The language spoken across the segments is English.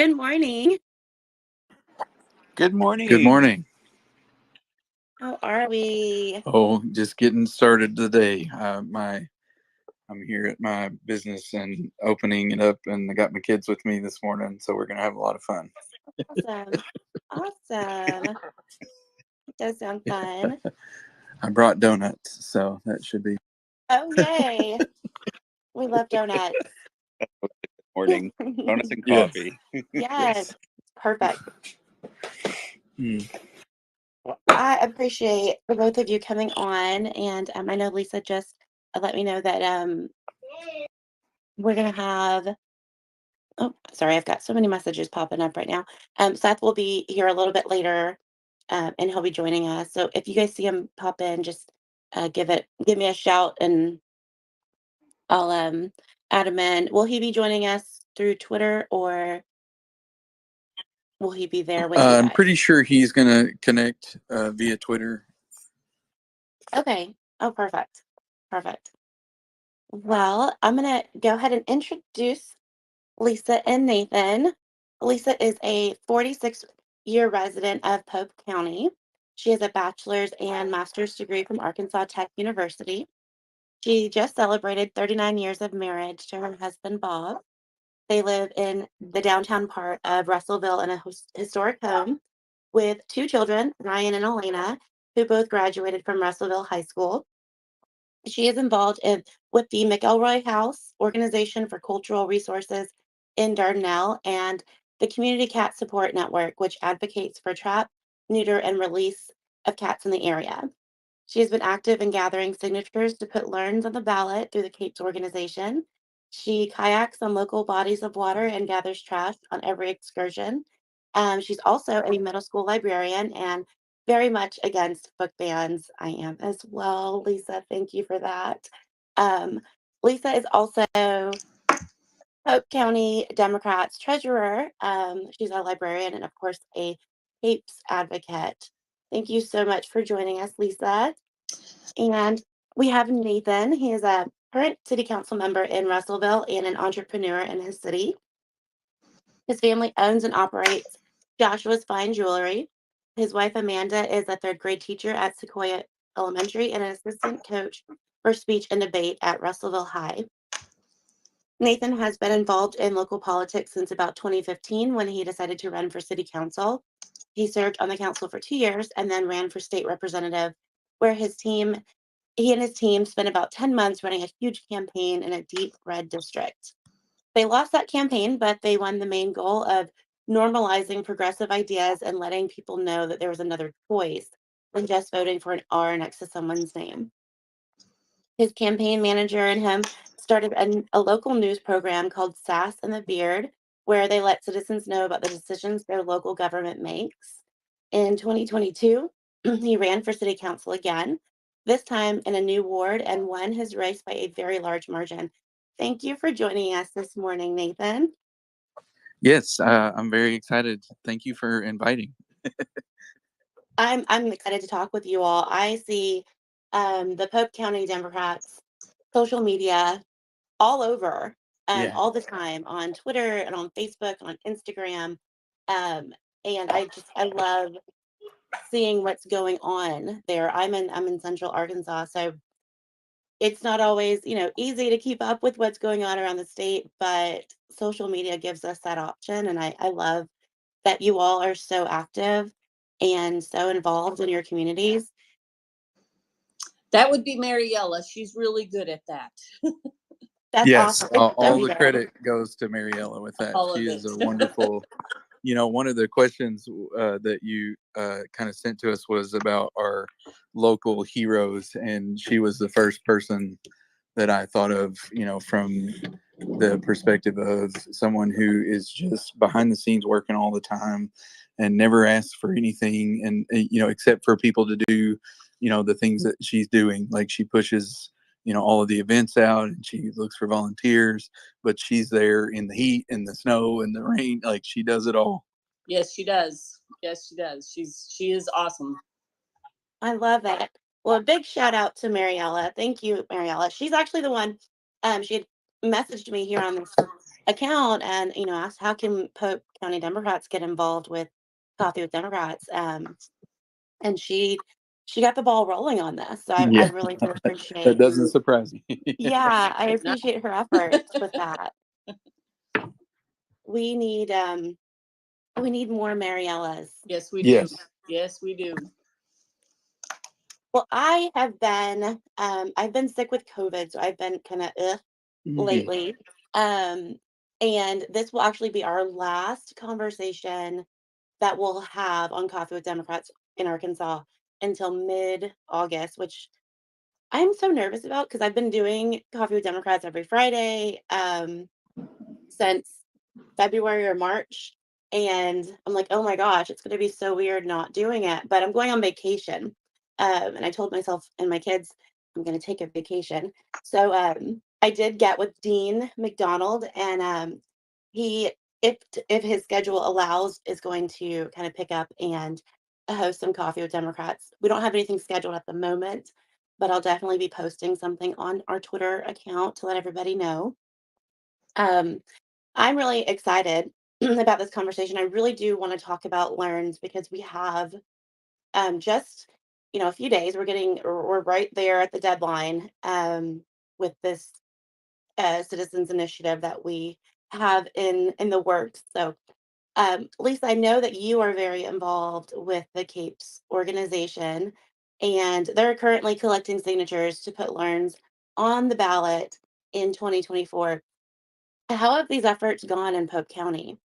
Good morning. Good morning. Good morning. How are we? Oh, just getting started today. I'm here at my business and opening it up, and I got my kids with me this morning, so we're gonna have a lot of fun. Awesome. Awesome. It does sound fun. I brought donuts, so that should be. Oh, yay. We love donuts. Morning. Donuts and Yes. coffee. Yes. Perfect. Mm. Well, I appreciate for both of you coming on. And I know Lisa just let me know that we're going to have, oh, sorry, I've got so many messages popping up right now. Seth will be here a little bit later and he'll be joining us. So if you guys see him pop in, just give me a shout and I'll add him in. Will he be joining us through Twitter or will he be there with you I'm guys? pretty sure he's gonna connect via Twitter. Okay. Oh, perfect. Perfect. Well, I'm going to go ahead and introduce Lisa and Nathan. Lisa is a 46-year resident of Pope County. She has a bachelor's and master's degree from Arkansas Tech University. She just celebrated 39 years of marriage to her husband, Bob. They live in the downtown part of Russellville in a historic home with two children, Ryan and Elena, who both graduated from Russellville High School. She is involved with the McElroy House Organization for Cultural Resources in Dardanelle and the Community Cat Support Network, which advocates for trap, neuter, and release of cats in the area. She has been active in gathering signatures to put Learns on the ballot through the Capes organization. She kayaks on local bodies of water and gathers trash on every excursion. She's also a middle school librarian and very much against book bans. I am as well. Lisa, thank you for that. Um, Lisa is also Pope County Democrats treasurer. She's a librarian and, of course, a Capes advocate. Thank you so much for joining us, Lisa. And we have Nathan. He is a current city council member in Russellville and an entrepreneur in his city. His family owns and operates Joshua's Fine Jewelry. His wife, Amanda, is a third grade teacher at Sequoia Elementary and an assistant coach for speech and debate at Russellville High. Nathan has been involved in local politics since about 2015 when he decided to run for city council. He served on the council for 2 years and then ran for state representative, where he and his team spent about 10 months running a huge campaign in a deep red district. They lost that campaign, but they won the main goal of normalizing progressive ideas and letting people know that there was another choice than just voting for an R next to someone's name. His campaign manager and him started a local news program called Sass and the Beard, where they let citizens know about the decisions their local government makes. In 2022, he ran for city council again, this time in a new ward, and won his race by a very large margin. Thank you for joining us this morning, Nathan. Yes, I'm very excited. Thank you for inviting. I'm excited to talk with you all. I see the Pope County Democrats social media all over, Yeah. all the time on Twitter and on Facebook and on Instagram. Um, and I love seeing what's going on there. I'm in Central Arkansas, so it's not always, easy to keep up with what's going on around the state, but social media gives us that option. And I love that you all are so active and so involved in your communities. That would be Mariella. She's really good at that. That's Yes, awesome. It's all so the good. credit goes to Mariella with that. All She of is it. a wonderful. One of the questions that you kind of sent to us was about our local heroes, and she was the first person that I thought of, from the perspective of someone who is just behind the scenes working all the time and never asks for anything, and except for people to do, the things that she's doing. Like she pushes, all of the events out, and she looks for volunteers, but she's there in the heat and the snow and the rain. Like she does it all. Yes, she does. Yes, she does. She is awesome. I love it. Well, a big shout out to Mariella. Thank you, Mariella. She's actually the one. She had messaged me here on this account and, asked how can Polk County Democrats get involved with Coffee with Democrats. And she got the ball rolling on this. So I Yeah, really do that appreciate, doesn't surprise me. yeah, I No. appreciate her efforts with that. We need more Mariellas. Yes, we do. Yes. Yes, we do. Well, I've been sick with COVID, so I've been kind of Mhm. lately. Um, and this will actually be our last conversation that we'll have on Coffee with Democrats in Arkansas until mid-August, which I'm so nervous about because I've been doing Coffee with Democrats every Friday since February or March. And I'm like, oh my gosh, it's going to be so weird not doing it. But I'm going on vacation. And I told myself and my kids, I'm going to take a vacation. So I did get with Dean McDonald, and he, if his schedule allows, is going to kind of pick up and host some Coffee with Democrats. We don't have anything scheduled at the moment, but I'll definitely be posting something on our Twitter account to let everybody know. Um, I'm really excited about this conversation. I really do want to talk about learns because we have just a few days. We're right there at the deadline with this citizens initiative that we have in the works. So, Lisa, I know that you are very involved with the Capes organization, and they're currently collecting signatures to put learns on the ballot in 2024. How have these efforts gone in Pope County?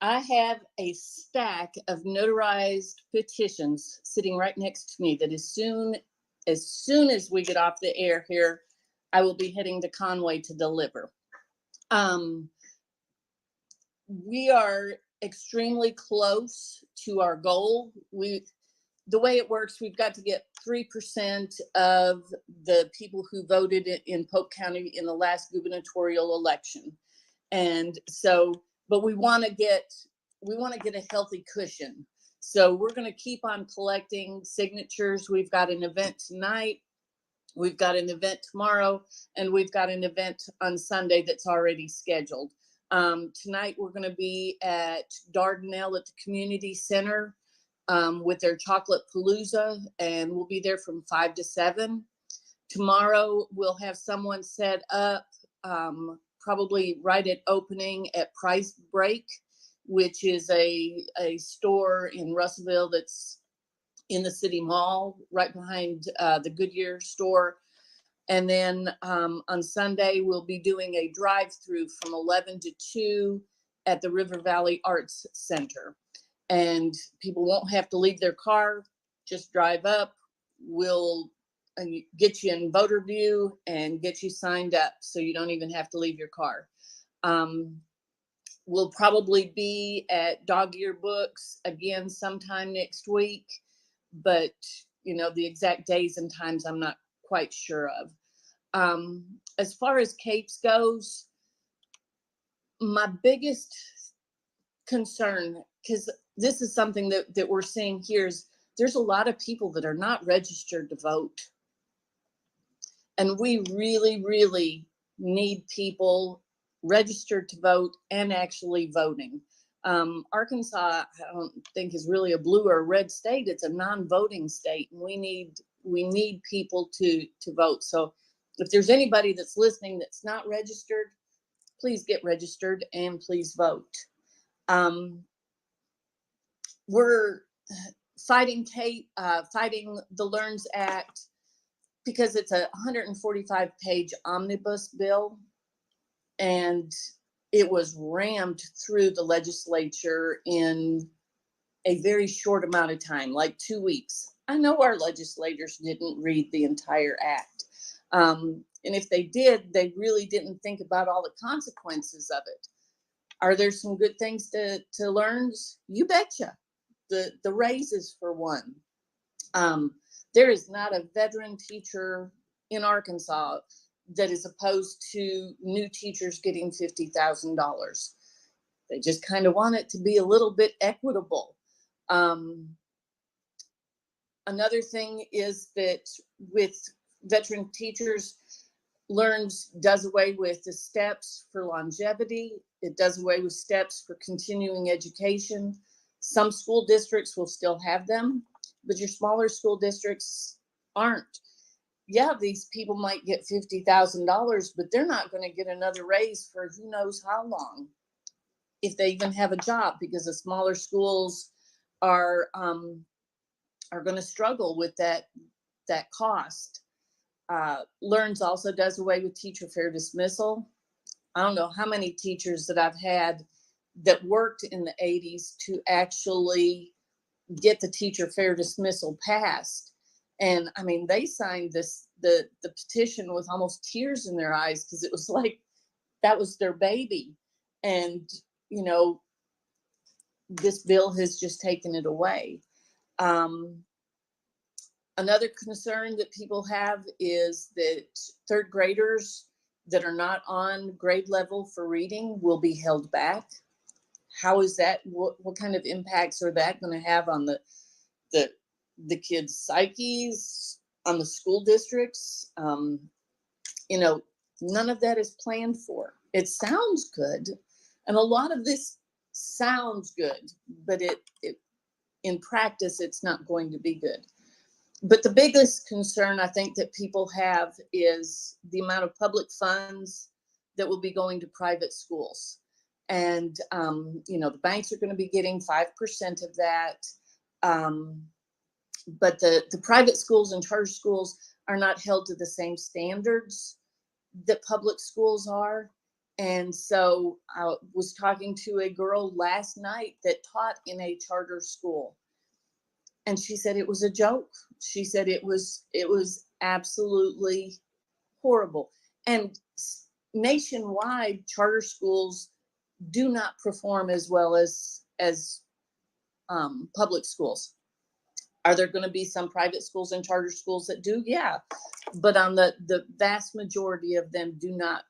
I have a stack of notarized petitions sitting right next to me that as soon as we get off the air here, I will be heading to Conway to deliver. Um, we are extremely close to our goal. The way it works, we've got to get 3% of the people who voted in Polk County in the last gubernatorial election. And so, but we want to get a healthy cushion. So we're going to keep on collecting signatures. We've got an event tonight. We've got an event tomorrow, and we've got an event on Sunday that's already scheduled. Tonight, we're going to be at Dardanelle at the community center with their chocolate palooza, and we'll be there from 5 to 7. Tomorrow, we'll have someone set up probably right at opening at Price Break, which is a store in Russellville that's in the city mall, right behind the Goodyear store. And then on Sunday, we'll be doing a drive-through from 11 to 2 at the River Valley Arts Center. And people won't have to leave their car, just drive up. We'll get you in voter view and get you signed up so you don't even have to leave your car. We'll probably be at Dog Ear Books again sometime next week, but the exact days and times I'm not quite sure of. As far as Capes goes, my biggest concern, because this is something that we're seeing here, is there's a lot of people that are not registered to vote. And we really, really need people registered to vote and actually voting. Arkansas, I don't think, is really a blue or red state. It's a non-voting state, and we need people to vote. So if there's anybody that's listening that's not registered, please get registered and please vote. We're fighting the Learns Act because it's a 145-page omnibus bill, and it was rammed through the legislature in a very short amount of time, like 2 weeks. I know our legislators didn't read the entire act. And if they did, they really didn't think about all the consequences of it. Are there some good things to learn? You betcha. The raises, for one. There is not a veteran teacher in Arkansas that is opposed to new teachers getting $50,000. They just kind of want it to be a little bit equitable. Another thing is that with veteran teachers, Learns does away with the steps for longevity. It does away with steps for continuing education. Some school districts will still have them, but your smaller school districts aren't. Yeah, these people might get $50,000, but they're not going to get another raise for who knows how long, if they even have a job, because the smaller schools are going to struggle with that cost. Learns also does away with teacher fair dismissal. I don't know how many teachers that I've had that worked in the 80s to actually get the teacher fair dismissal passed. And I mean, they signed the petition with almost tears in their eyes, because it was like that was their baby. And, you know, this bill has just taken it away. Another concern that people have is that third graders that are not on grade level for reading will be held back. How is that? What kind of impacts are that going to have on the kids' psyches, on the school districts? You know, none of that is planned for. It sounds good, and a lot of this sounds good, but it in practice, it's not going to be good. But the biggest concern I think that people have is the amount of public funds that will be going to private schools. And, you know, the banks are going to be getting 5% of that. But the private schools and charter schools are not held to the same standards that public schools are. And so I was talking to a girl last night that taught in a charter school. And she said it was a joke. She said it was absolutely horrible. And nationwide, charter schools do not perform as well as public schools. Are there going to be some private schools and charter schools that do? Yeah, but on the vast majority of them do not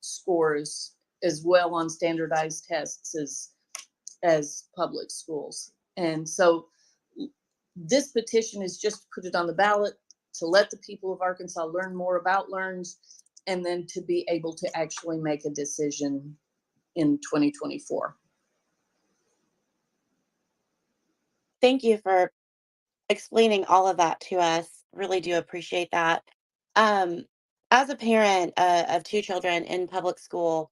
score as well on standardized tests as public schools. And so this petition is just to put it on the ballot to let the people of Arkansas learn more about LEARNs, and then to be able to actually make a decision in 2024. Thank you for explaining all of that to us. Really do appreciate that. Um, as a parent of two children in public school,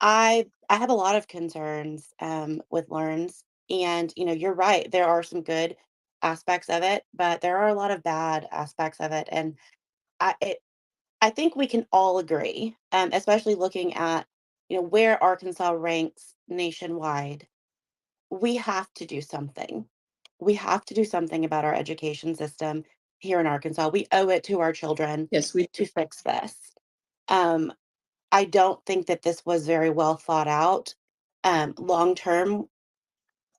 I have a lot of concerns with Learns, and you know, you're right. There are some good aspects of it, but there are a lot of bad aspects of it, and I think we can all agree, especially looking at where Arkansas ranks nationwide. We have to do something. We have to do something about our education system here in Arkansas. We owe it to our children Yes, we to fix this. Um, I don't think that this was very well thought out. Long term,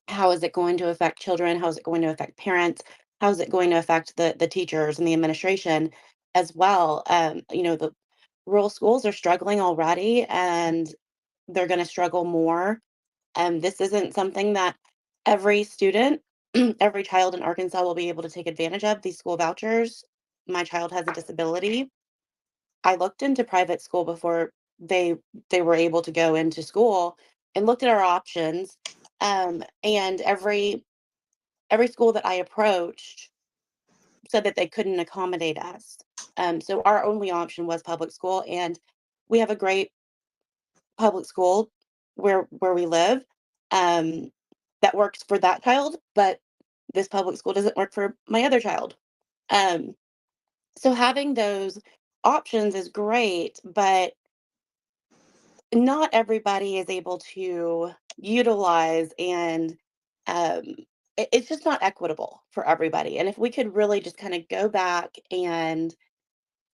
how is it going to affect children? How is it going to affect parents? How is it going to affect the teachers and the administration as well? The rural schools are struggling already, and they're going to struggle more. This isn't something that every student, every child in Arkansas will be able to take advantage of, these school vouchers. My child has a disability. I looked into private school before they they were able to go into school, and looked at our options. And every school that I approached said that they couldn't accommodate us. So our only option was public school, and we have a great public school where we live, um, that works for that child, but this public school doesn't work for my other child. Um, so having those options is great, but not everybody is able to utilize, and um, it's just not equitable for everybody. And if we could really just kind of go back and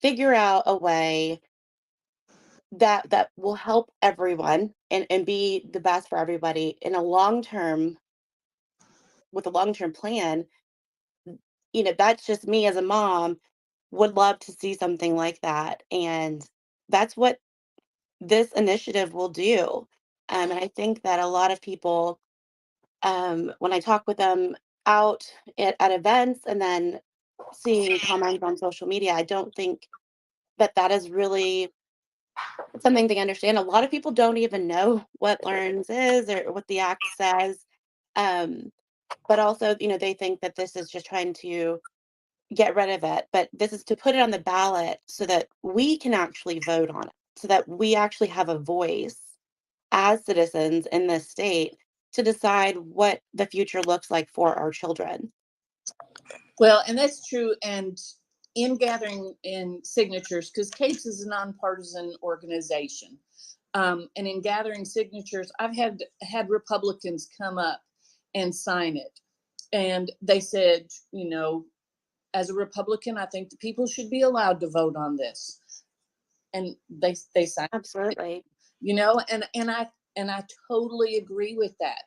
figure out a way that will help everyone, and be the best for everybody in a long term, with a long term plan, that's just me as a mom would love to see something like that. And that's what this initiative will do. And I think that a lot of people, when I talk with them out at events, and then seeing comments on social media, I don't think but that is really something they understand. A lot of people don't even know what Learns is or what the act says. Um, but also, they think that this is just trying to get rid of it, but this is to put it on the ballot so that we can actually vote on it, so that we actually have a voice as citizens in this state to decide what the future looks like for our children. Well, and that's true. And in gathering in signatures, because CAPES is a nonpartisan organization, and in gathering signatures, I've had Republicans come up and sign it, and they said, as a Republican, I think the people should be allowed to vote on this, and they signed it, Absolutely. and I totally agree with that.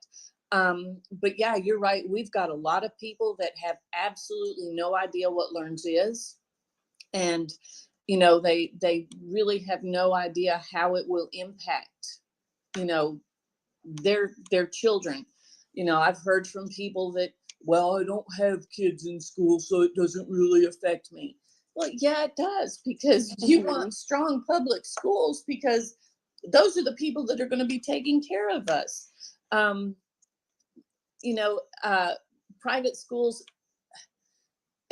But yeah, you're right. We've got a lot of people that have absolutely no idea what Learns is. And, they really have no idea how it will impact, you know, their children. I've heard from people that, well, I don't have kids in school, so it doesn't really affect me. Well, yeah, it does, because you want strong public schools, because those are the people that are going to be taking care of us. Um, you know, uh, Private schools,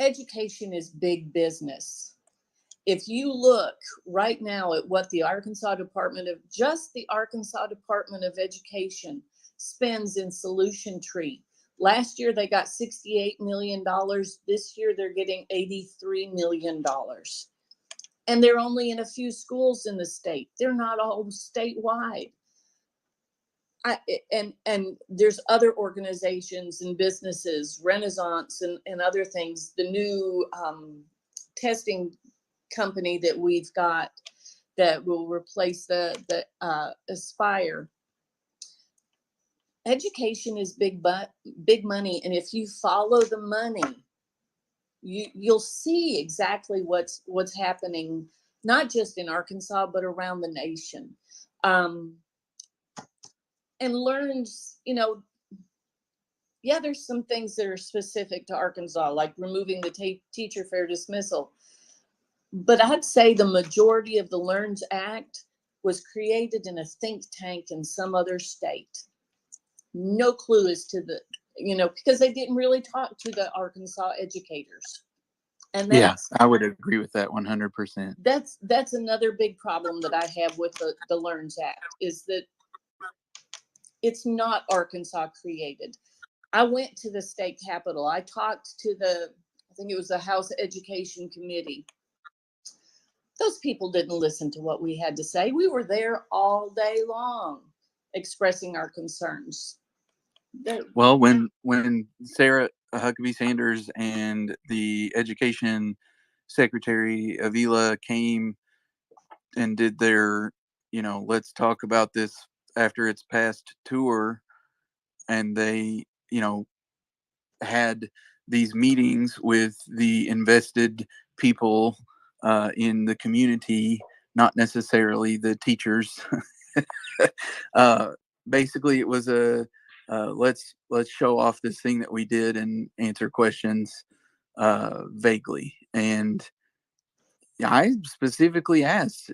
education is big business. If you look right now at what the Arkansas Department of Education spends in Solution Tree. Last year, they got $68 million. This year, they're getting $83 million. And they're only in a few schools in the state. They're not all statewide. And there's other organizations and businesses, Renaissance and other things. The new testing company that we've got that will replace the Aspire. Education is big money, and if you follow the money, you'll see exactly what's happening, not just in Arkansas but around the nation. And Learns, yeah, there's some things that are specific to Arkansas, like removing the teacher fair dismissal. But I'd say the majority of the Learns Act was created in a think tank in some other state. No clue as to because they didn't really talk to the Arkansas educators. And Yeah, I would agree with that 100%. That's another big problem that I have with the Learns Act, is that it's not Arkansas created. I went to the state capitol. I talked to I think it was the House Education Committee. Those people didn't listen to what we had to say. We were there all day long expressing our concerns. Well, when Sarah Huckabee Sanders and the Education Secretary Avila came and did their, let's talk about this after its past tour, and they, had these meetings with the invested people in the community, not necessarily the teachers. uh, Basically, it was a let's show off this thing that we did and answer questions vaguely. And I specifically asked,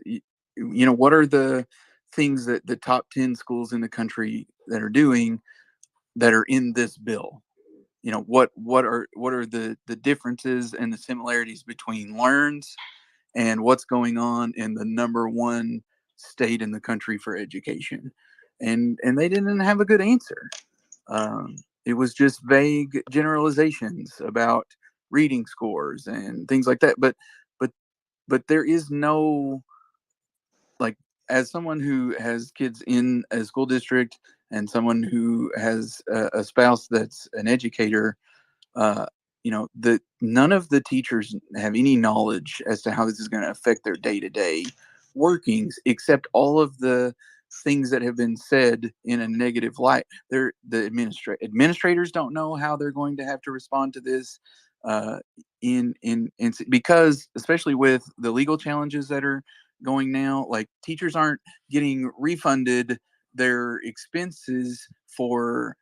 what are the things that the top 10 schools in the country that are doing that are in this bill? What are the differences and the similarities between Learns and what's going on in the number one state in the country for education? And they didn't have a good answer. It was just vague generalizations about reading scores and things like that. But there is no, like, as someone who has kids in a school district and someone who has a spouse that's an educator, that none of the teachers have any knowledge as to how this is going to affect their day-to-day workings, except all of the things that have been said in a negative light. The administrators don't know how they're going to have to respond to this, because especially with the legal challenges that are going now, like, teachers aren't getting refunded their expenses for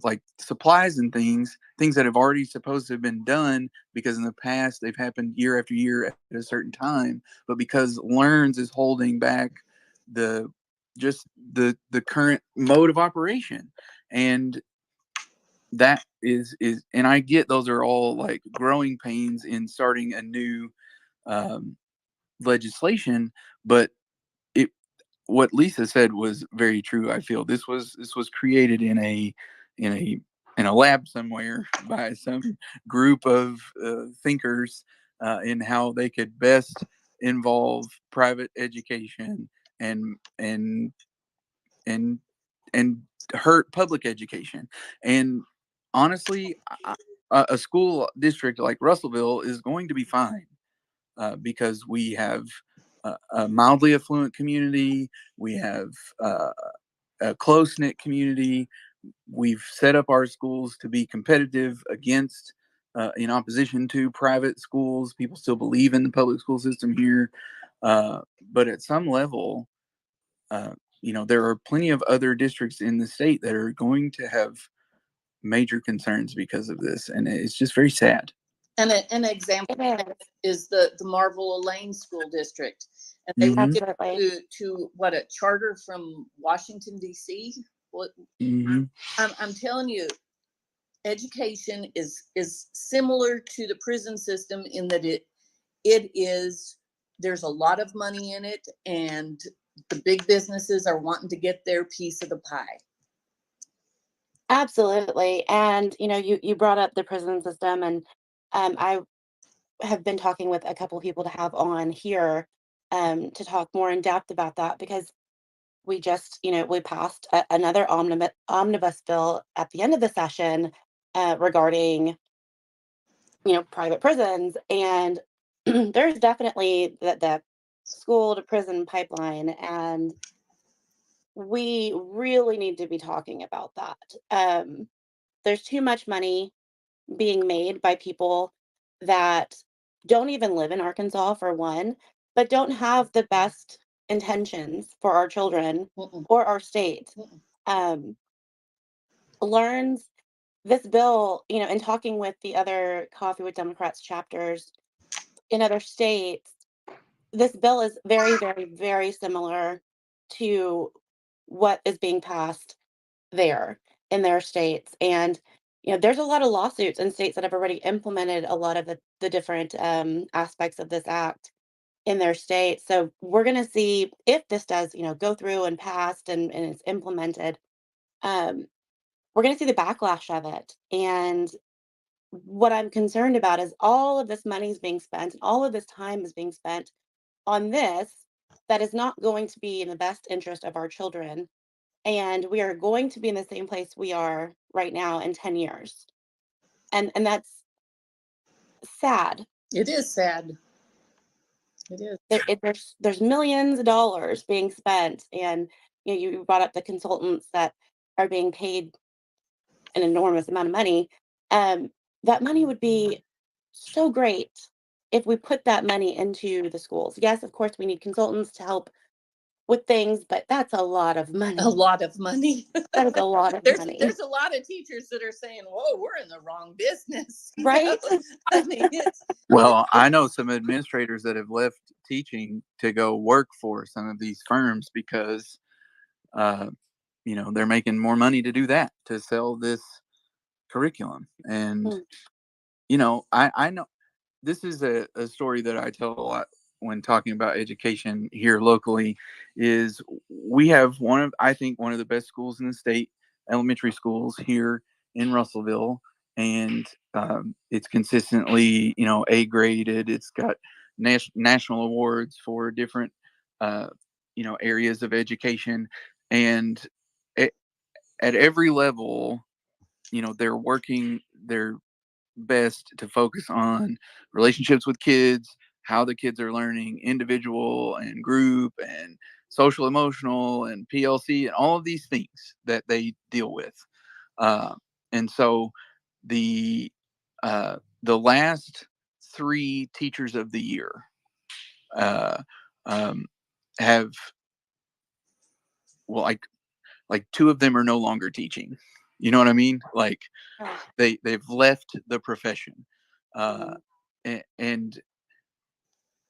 like supplies and things that have already supposed to have been done, because in the past they've happened year after year at a certain time, but because Learns is holding back the the current mode of operation. And that is and I get those are all like growing pains in starting a new um, legislation, but it what Lisa said was very true. I feel this was created in a in a lab somewhere by some group of thinkers in how they could best involve private education and and and and hurt public education. And honestly, a school district like Russellville is going to be fine because we have a mildly affluent community. We have a close knit community. We've set up our schools to be competitive against, in opposition to private schools. People still believe in the public school system here. But at some level, uh, there are plenty of other districts in the state that are going to have major concerns because of this. And it's just very sad. And an example It is the Marvel Lane School District. And they Mhm. went Absolutely. to what, a charter from Washington, D.C.? What, Mhm. I'm telling you, education is similar to the prison system in that it is, there's a lot of money in it, and the big businesses are wanting to get their piece of the pie. Absolutely. And you brought up the prison system, and I have been talking with a couple people to have on here to talk more in depth about that, because we just, we passed another omnibus bill at the end of the session regarding, private prisons. And there's definitely the school to prison pipeline. And we really need to be talking about that. There's too much money being made by people that don't even live in Arkansas, for one, but don't have the best intentions for our children Mm-mm, or our state. mm-mm. Um, Learns this bill, in talking with the other Coffee with Democrats chapters in other states, this bill is very, very, very similar to what is being passed there in their states. And there's a lot of lawsuits in states that have already implemented a lot of the different aspects of this act in their state. So we're going to see if this does go through and passed and it's implemented. um, we're going to see the backlash of it. And what I'm concerned about is all of this money is being spent and all of this time is being spent on this that is not going to be in the best interest of our children, and we are going to be in the same place we are right now in 10 years. And that's sad. It is sad. It is. There's millions of dollars being spent, and you brought up the consultants that are being paid an enormous amount of money. um that money would be so great if we put that money into the schools. Yes, of course we need consultants to help with things, but that's a lot of money. A lot of money. That is a lot of money. There's a lot of teachers that are saying, "Whoa, we're in the wrong business." Right. I mean, Well, I know some administrators that have left teaching to go work for some of these firms because, uh, they're making more money to do that, to sell this curriculum. And, Mm. I know this is a story that I tell a lot when talking about education here locally. Is we have I think one of the best schools in the state, elementary schools here in Russellville. And it's consistently A graded. It's got national awards for different uh, areas of education. And at, at every level, they're working their best to focus on relationships with kids, how the kids are learning, individual and group and social emotional and PLC and all of these things that they deal with. Uh, and so the the last three teachers of the year uh, um, have, well, like two of them are no longer teaching. You know what I mean? Like Ah, they've left the profession. Uh, mhm. a- and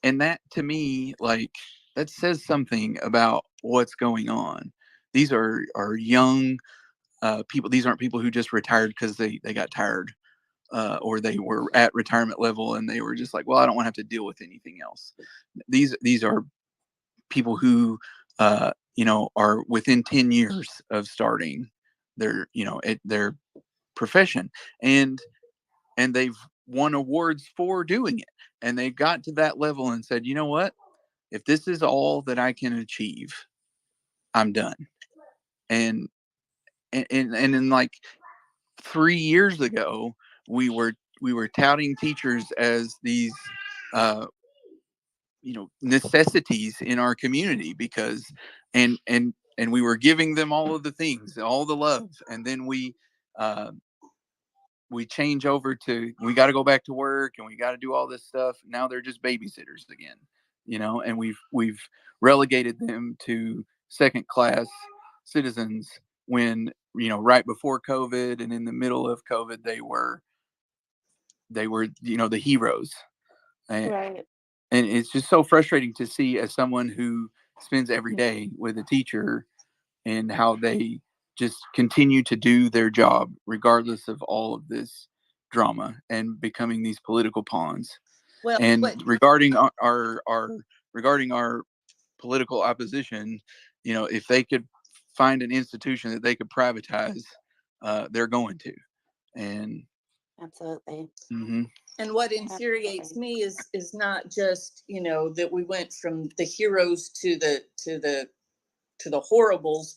and that to me, like, that says something about what's going on. These are young people. These aren't people who just retired because they got tired, or they were at retirement level and they were just like, well, I don't want to have to deal with anything else. These are people who are within 10 years of starting their profession, and they've won awards for doing it, and they got to that level and said, you know what, if this is all that I can achieve, I'm done. And in like 3 years ago, we were touting teachers as these uh, necessities in our community, because and we were giving them all of the things, all the love, and then uh, we change over to, we got to go back to work and we got to do all this stuff. Now they're just babysitters again, and we've relegated them to second class citizens, when right before COVID and in the middle of COVID they were the heroes. and, Right. and it's just so frustrating to see, as someone who spends every day with a teacher, and how they just continue to do their job regardless of all of this drama and becoming these political pawns. Well, And what regarding our political opposition, if they could find an institution that they could privatize, they're going to. And Absolutely. mhm. and what infuriates Absolutely. me is not just, that we went from the heroes to the horribles,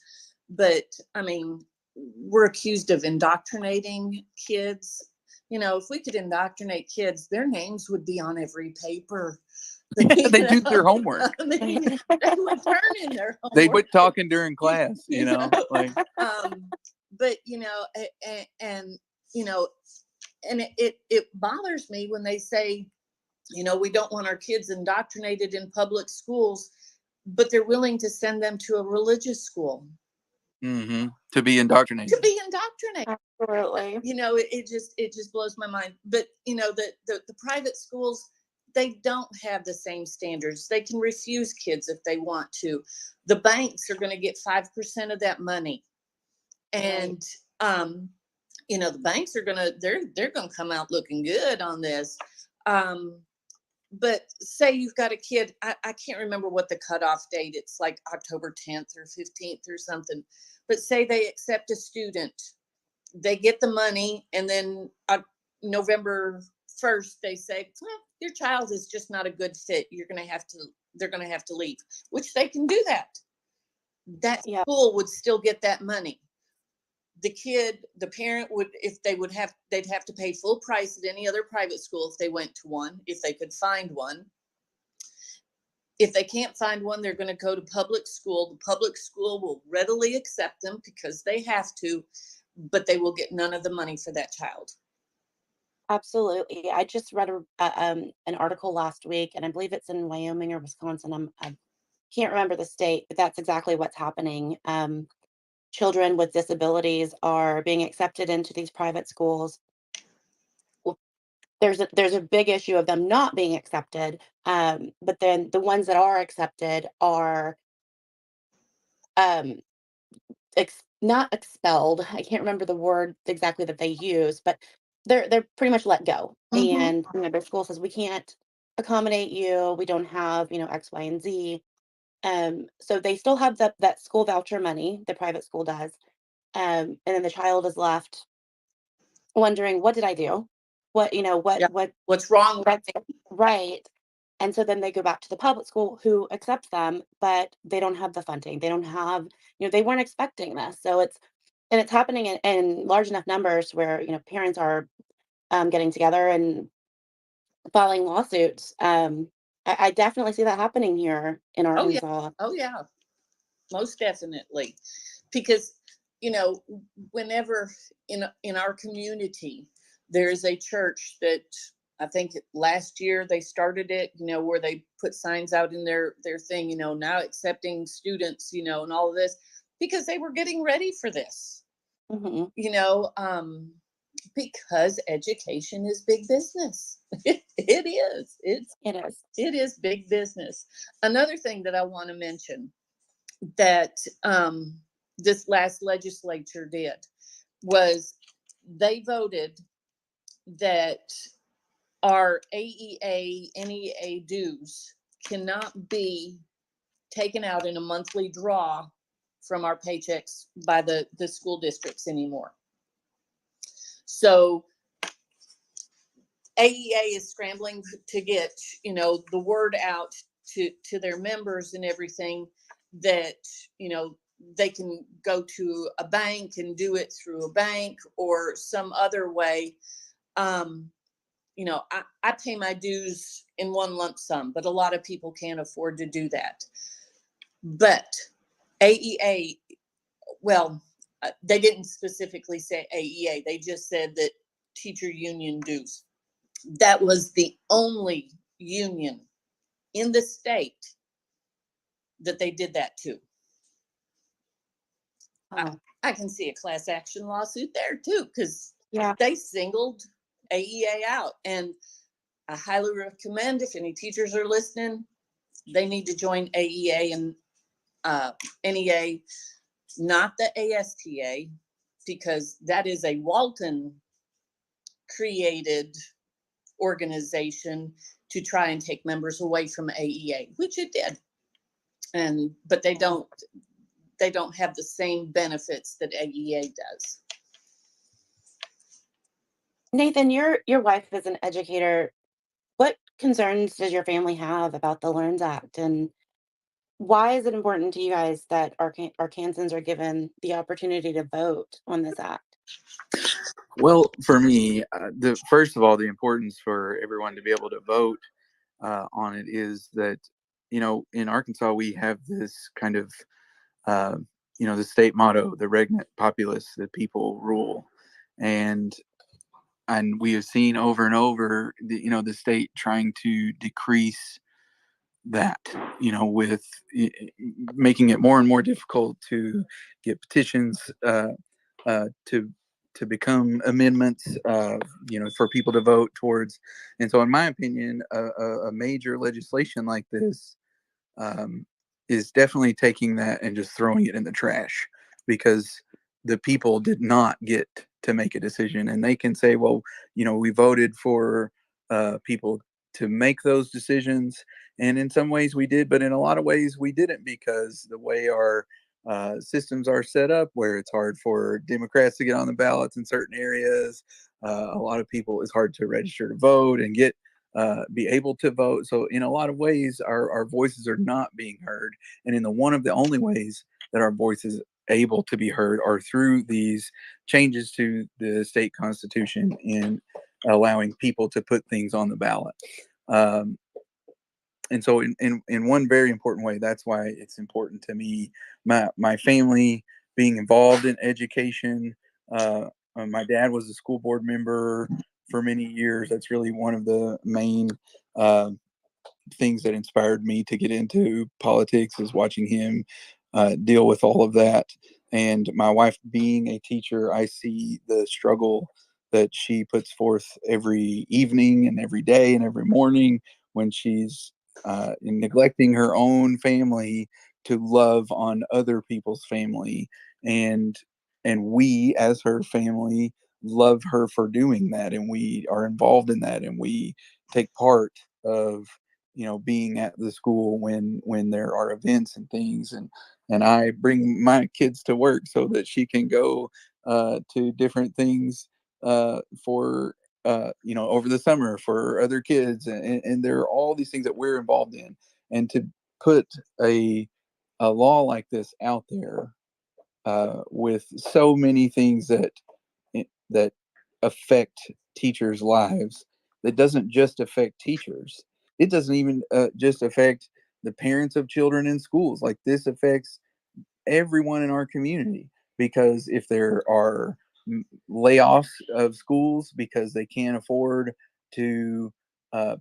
but I mean, we're accused of indoctrinating kids. If we could indoctrinate kids, their names would be on every paper. Yeah, they do their I homework. mean, they would turn in their They homework. quit talking during class, you know, like. but and you know, and it bothers me when they say, we don't want our kids indoctrinated in public schools, but they're willing to send them to a religious school To be to indoctrinated. be indoctrinated. Absolutely. It just blows my mind. But the private schools, they don't have the same standards. They can refuse kids if they want to. The banks are going to get 5% of that money, Right. and the banks are gonna they're gonna come out looking good on this. Um, but say you've got a kid, I can't remember what the cutoff date. It's like October 10th or 15th or something. But say they accept a student, they get the money, and then November 1st they say, well, your child is just not a good fit. They're gonna have to leave, which they can do that. That Yeah. school would still get that money. The parent would, if they'd have to pay full price at any other private school if they went to one, if they could find one. If they can't find one, they're going to go to public school. The public school will readily accept them because they have to, but they will get none of the money for that child. Absolutely. I just read an article last week, and I believe it's in Wyoming or Wisconsin. I can't remember the state, but that's exactly what's happening. Children with disabilities are being accepted into these private schools. Well, there's a big issue of them not being accepted, but then the ones that are accepted are um, not expelled. I can't remember the word exactly that they use, but they're pretty much let go. Mm-hmm. And the school says we can't accommodate you. We don't have X, Y, and Z. So they still have that school voucher money. The private school does, and then the child is left wondering, what did I do? What Yeah. what What's wrong with that's right. And so then they go back to the public school who accepts them, but they don't have the funding. They don't have, they weren't expecting this. So it's happening in large enough numbers where, parents are getting together and filing lawsuits. I definitely see that happening here in Oh yeah. Arkansas. Oh yeah. Most definitely. Because, you know, whenever in our community there is a church that, I think last year they started it, where they put signs out in their thing, now accepting students, and all of this, because they were getting ready for this. you know, because education is big business. It is. It is. It is big business. Another thing that I want to mention that this last legislature did was they voted that our AEA, NEA dues cannot be taken out in a monthly draw from our paychecks by the school districts anymore. So AEA is scrambling to get, you know, the word out to their members and everything that, you know, they can go to a bank and do it through a bank or some other way. You know, I pay my dues in one lump sum, but a lot of people can't afford to do that. But AEA, well, they didn't specifically say AEA. They just said that teacher union dues. That was the only union in the state that they did that to. Oh, I can see a class action lawsuit there too, because yeah. they singled AEA out. And I highly recommend, if any teachers are listening, they need to join AEA and NEA, not the ASTA, because that is a Walton created organization to try and take members away from AEA, which it did. But they don't have the same benefits that AEA does. Nathan, your wife is an educator. What concerns does your family have about the LEARNS Act, and why is it important to you guys that Arkansans are given the opportunity to vote on this act? Well, for me, the first of all, the importance for everyone to be able to vote on it is that, you know, in Arkansas we have this kind of uh, you know, the state motto, the regnant populace, the people rule, and we have seen over and over the, you know, the state trying to decrease that, you know, with making it more and more difficult to get petitions to become amendments, you know, for people to vote towards. And so, in my opinion, a major legislation like this is definitely taking that and just throwing it in the trash, because the people did not get to make a decision, and they can say, well, you know, we voted for people to make those decisions, and in some ways we did, but in a lot of ways we didn't, because the way our systems are set up, where it's hard for Democrats to get on the ballots in certain areas, a lot of people, it's hard to register to vote and get be able to vote. So in a lot of ways, our voices are not being heard. And in the one of the only ways that our voices able to be heard are through these changes to the state constitution and allowing people to put things on the ballot. And so in one very important way, that's why it's important to me, my family being involved in education. My dad was a school board member for many years. That's really one of the main uh, things that inspired me to get into politics, is watching him deal with all of that. And my wife being a teacher, I see the struggle that she puts forth every evening and every day and every morning when she's in neglecting her own family to love on other people's family. and and we as her family love her for doing that, and we are involved in that, and we take part of, you know, being at the school when there are events and things, and I bring my kids to work so that she can go to different things for you know, over the summer for other kids, and there are all these things that we're involved in, and to put a law like this out there with so many things that affect teachers' lives, that doesn't just affect teachers. It doesn't even just affect the parents of children in schools. Like, this affects everyone in our community, because if there are layoffs of schools because they can't afford to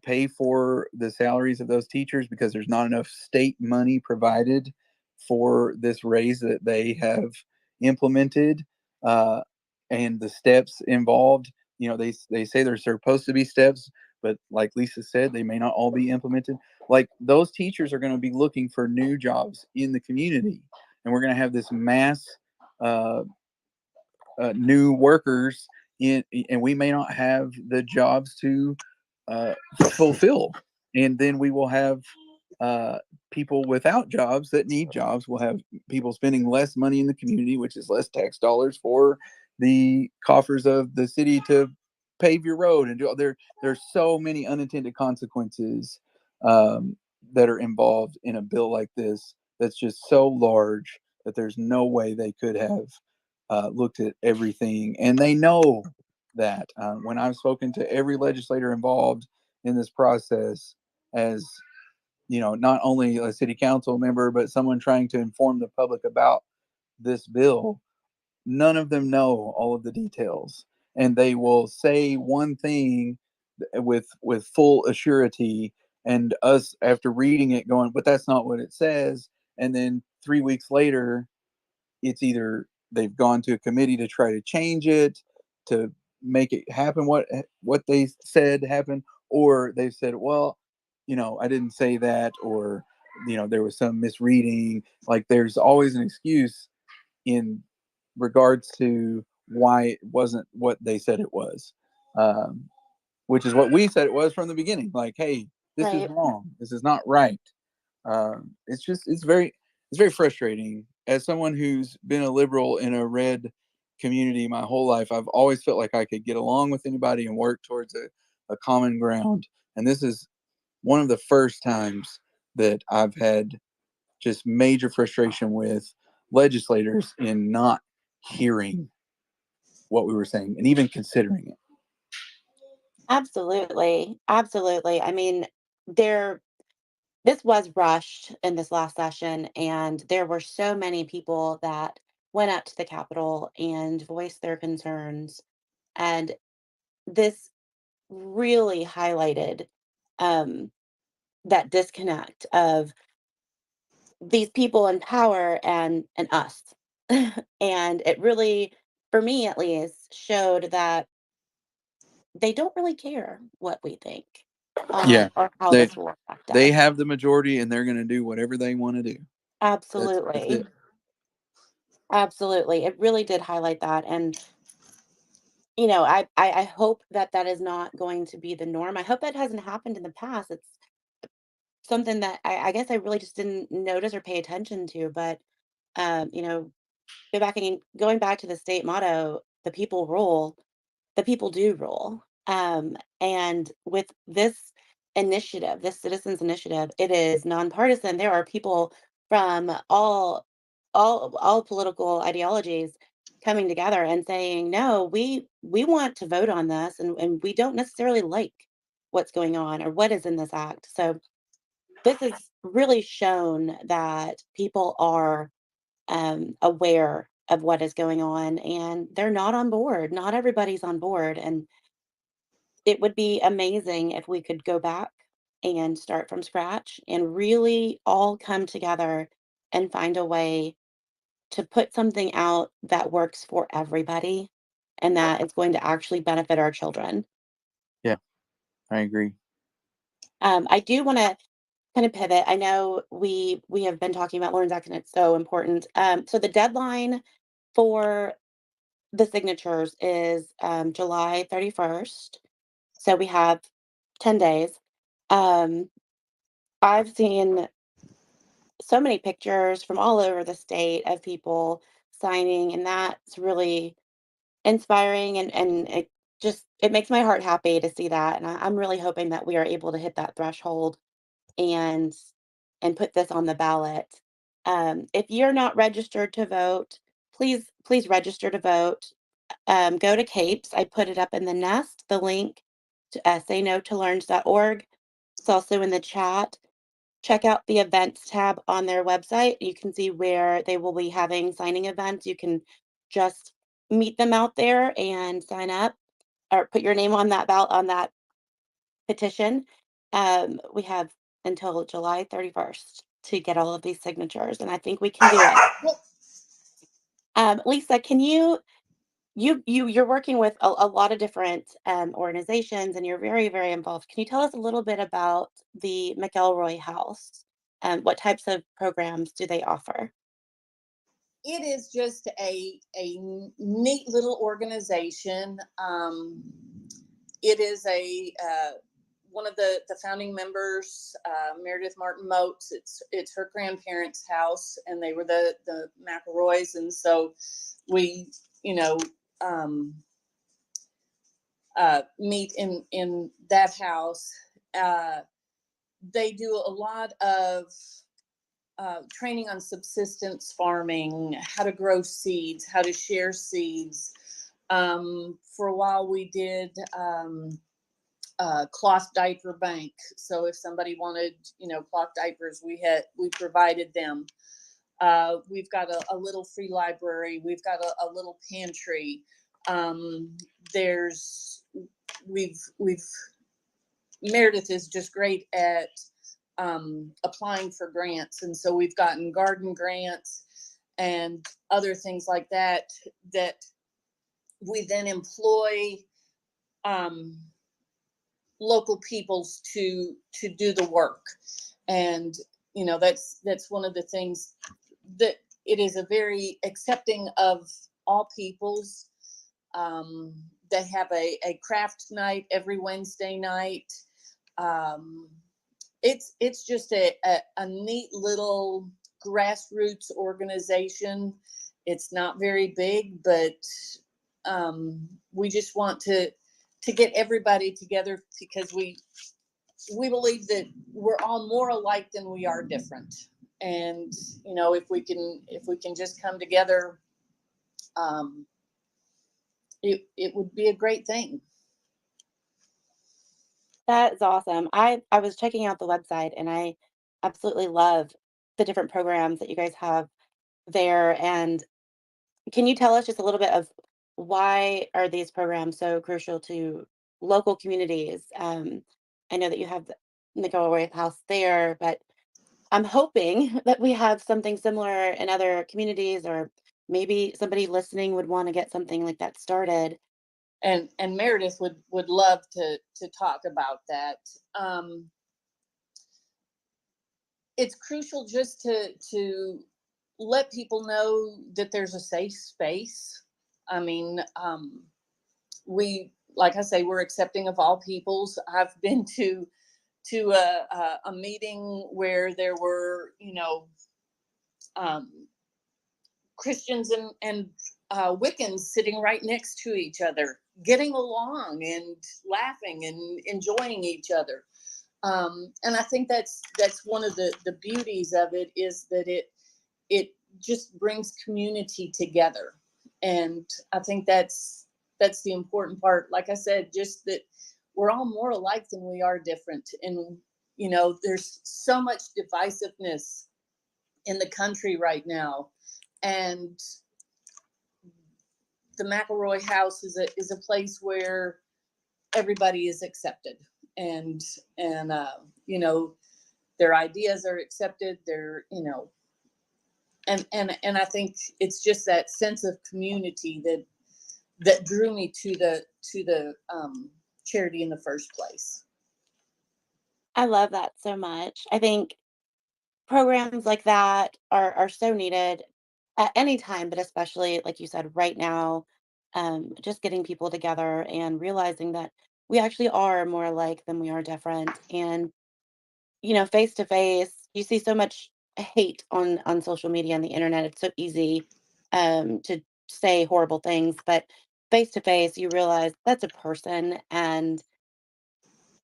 pay for the salaries of those teachers, because there's not enough state money provided for this raise that they have implemented, uh, and the steps involved. They say there's supposed to be steps, but like Lisa said, they may not all be implemented. Like those teachers are going to be looking for new jobs in the community, and we're going to have this mass uh, new workers in, and we may not have the jobs to uh, fulfill. And then we will have uh, people without jobs that need jobs. We'll have people spending less money in the community, which is less tax dollars for the coffers of the city to pave your road and do. There's so many unintended consequences that are involved in a bill like this. That's just so large that there's no way they could have looked at everything, and they know that. When I've spoken to every legislator involved in this process, as not only a city council member, but someone trying to inform the public about this bill, none of them know all of the details, and they will say one thing with full assurity, and us after reading it going, but that's not what it says. And then 3 weeks later, it's either they've gone to a committee to try to change it to make it happen what they said happened, or they've said, well, I didn't say that, or there was some misreading. Like there's always an excuse in regards to why it wasn't what they said it was, um, which is what we said it was from the beginning. Like, hey, this is Right. wrong, this is not right. It's very frustrating. As someone who's been a liberal in a red community my whole life, I've always felt like I could get along with anybody and work towards a common ground. And this is one of the first times that I've had just major frustration with legislators in not hearing what we were saying and even considering it. Absolutely. Absolutely. I mean, there this was rushed in this last session, and there were so many people that went up to the Capitol and voiced their concerns. And this really highlighted um, that disconnect of these people in power and us. And it really, for me at least, showed that they don't really care what we think, Yeah, or how they this will affect they us. have the majority and they're going to do whatever they want to do. That's it. Absolutely. Absolutely. It really did highlight that. And, I hope that that is not going to be the norm. I hope that hasn't happened in the past. It's something that I guess I really just didn't notice or pay attention to. But, um, you know, going back to the state motto, the people rule, the people do rule. And with this initiative, this citizens initiative, it is nonpartisan. There are people from all political ideologies coming together and saying, no, we want to vote on this, and we don't necessarily like what's going on or what is in this act. So this has really shown that people are aware of what is going on, and they're not on board. Not everybody's on board. And it would be amazing if we could go back and start from scratch and really all come together and find a way to put something out that works for everybody and that is going to actually benefit our children. Yeah, I agree. I do want to kind of pivot. I know we have been talking about Lawrence Act and it's so important. So the deadline for the signatures is July 31st. So we have 10 days. Um, I've seen so many pictures from all over the state of people signing, and that's really inspiring, and it makes my heart happy to see that. And I'm really hoping that we are able to hit that threshold and put this on the ballot. If you're not registered to vote, please register to vote. Go to CAPES. I put it up in the nest, the link to sayno2learns.org. It's also in the chat. Check out the events tab on their website. You can see where they will be having signing events. You can just meet them out there and sign up or put your name on that ballot, on that petition. We have until July 31st to get all of these signatures, and I think we can do it. Lisa, can you you're working with a lot of different organizations, and you're very, very involved. Can you tell us a little bit about the McElroy House? What types of programs do they offer? It is just a neat little organization. It is a one of the founding members, Meredith Martin Moats. It's her grandparents' house, and they were the McElroys, and so we, you know, um, meet in that house. Uh, they do a lot of training on subsistence farming, how to grow seeds, how to share seeds. For a while, we did cloth diaper bank. So if somebody wanted, cloth diapers, we provided them. We've got a little free library. We've got a little pantry. There's we've Meredith is just great at applying for grants, and so we've gotten garden grants and other things like that that we then employ um, local peoples to do the work. And that's one of the things that it is a very accepting of all peoples. They have a craft night every Wednesday night. um, it's just a neat little grassroots organization. It's not very big, but we just want to get everybody together because we believe that we're all more alike than we are different. And if we can just come together, um, it would be a great thing. That is awesome. I was checking out the website, and I absolutely love the different programs that you guys have there. And can you tell us just a little bit of why are these programs so crucial to local communities? I know that you have the McElroy House there, but I'm hoping that we have something similar in other communities, or maybe somebody listening would want to get something like that started. And Meredith would love to talk about that. It's crucial just to let people know that there's a safe space. I mean, we, like I say, we're accepting of all peoples. I've been to a meeting where there were, um, Christians and Wiccans sitting right next to each other, getting along and laughing and enjoying each other. And I think that's one of the beauties of it, is that it just brings community together. And I think that's the important part. Like I said, just that we're all more alike than we are different. And there's so much divisiveness in the country right now. And the McElroy House is a place where everybody is accepted, and their ideas are accepted. And I think it's just that sense of community that drew me to the charity in the first place. I love that so much. I think programs like that are so needed at any time, but especially, like you said, right now, just getting people together and realizing that we actually are more alike than we are different. And, face to face, you see so much hate on social media and the internet. It's so easy to say horrible things, but face to face, you realize that's a person. And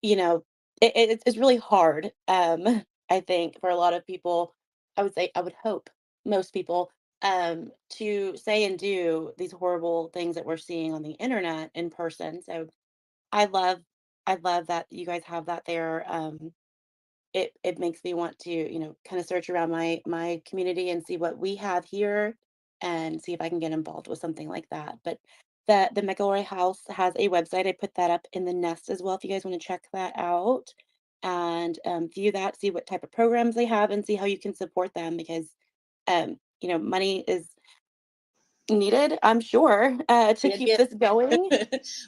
it's really hard, I think, for a lot of people. I would say, I would hope most people, to say and do these horrible things that we're seeing on the internet in person. So I love I love that you guys have that there. It makes me want to, kind of search around my community and see what we have here, and see if I can get involved with something like that. But the McElroy House has a website. I put that up in the nest as well if you guys want to check that out and view that, see what type of programs they have, and see how you can support them, because money is needed, I'm sure, to Yeah, keep yeah. this going.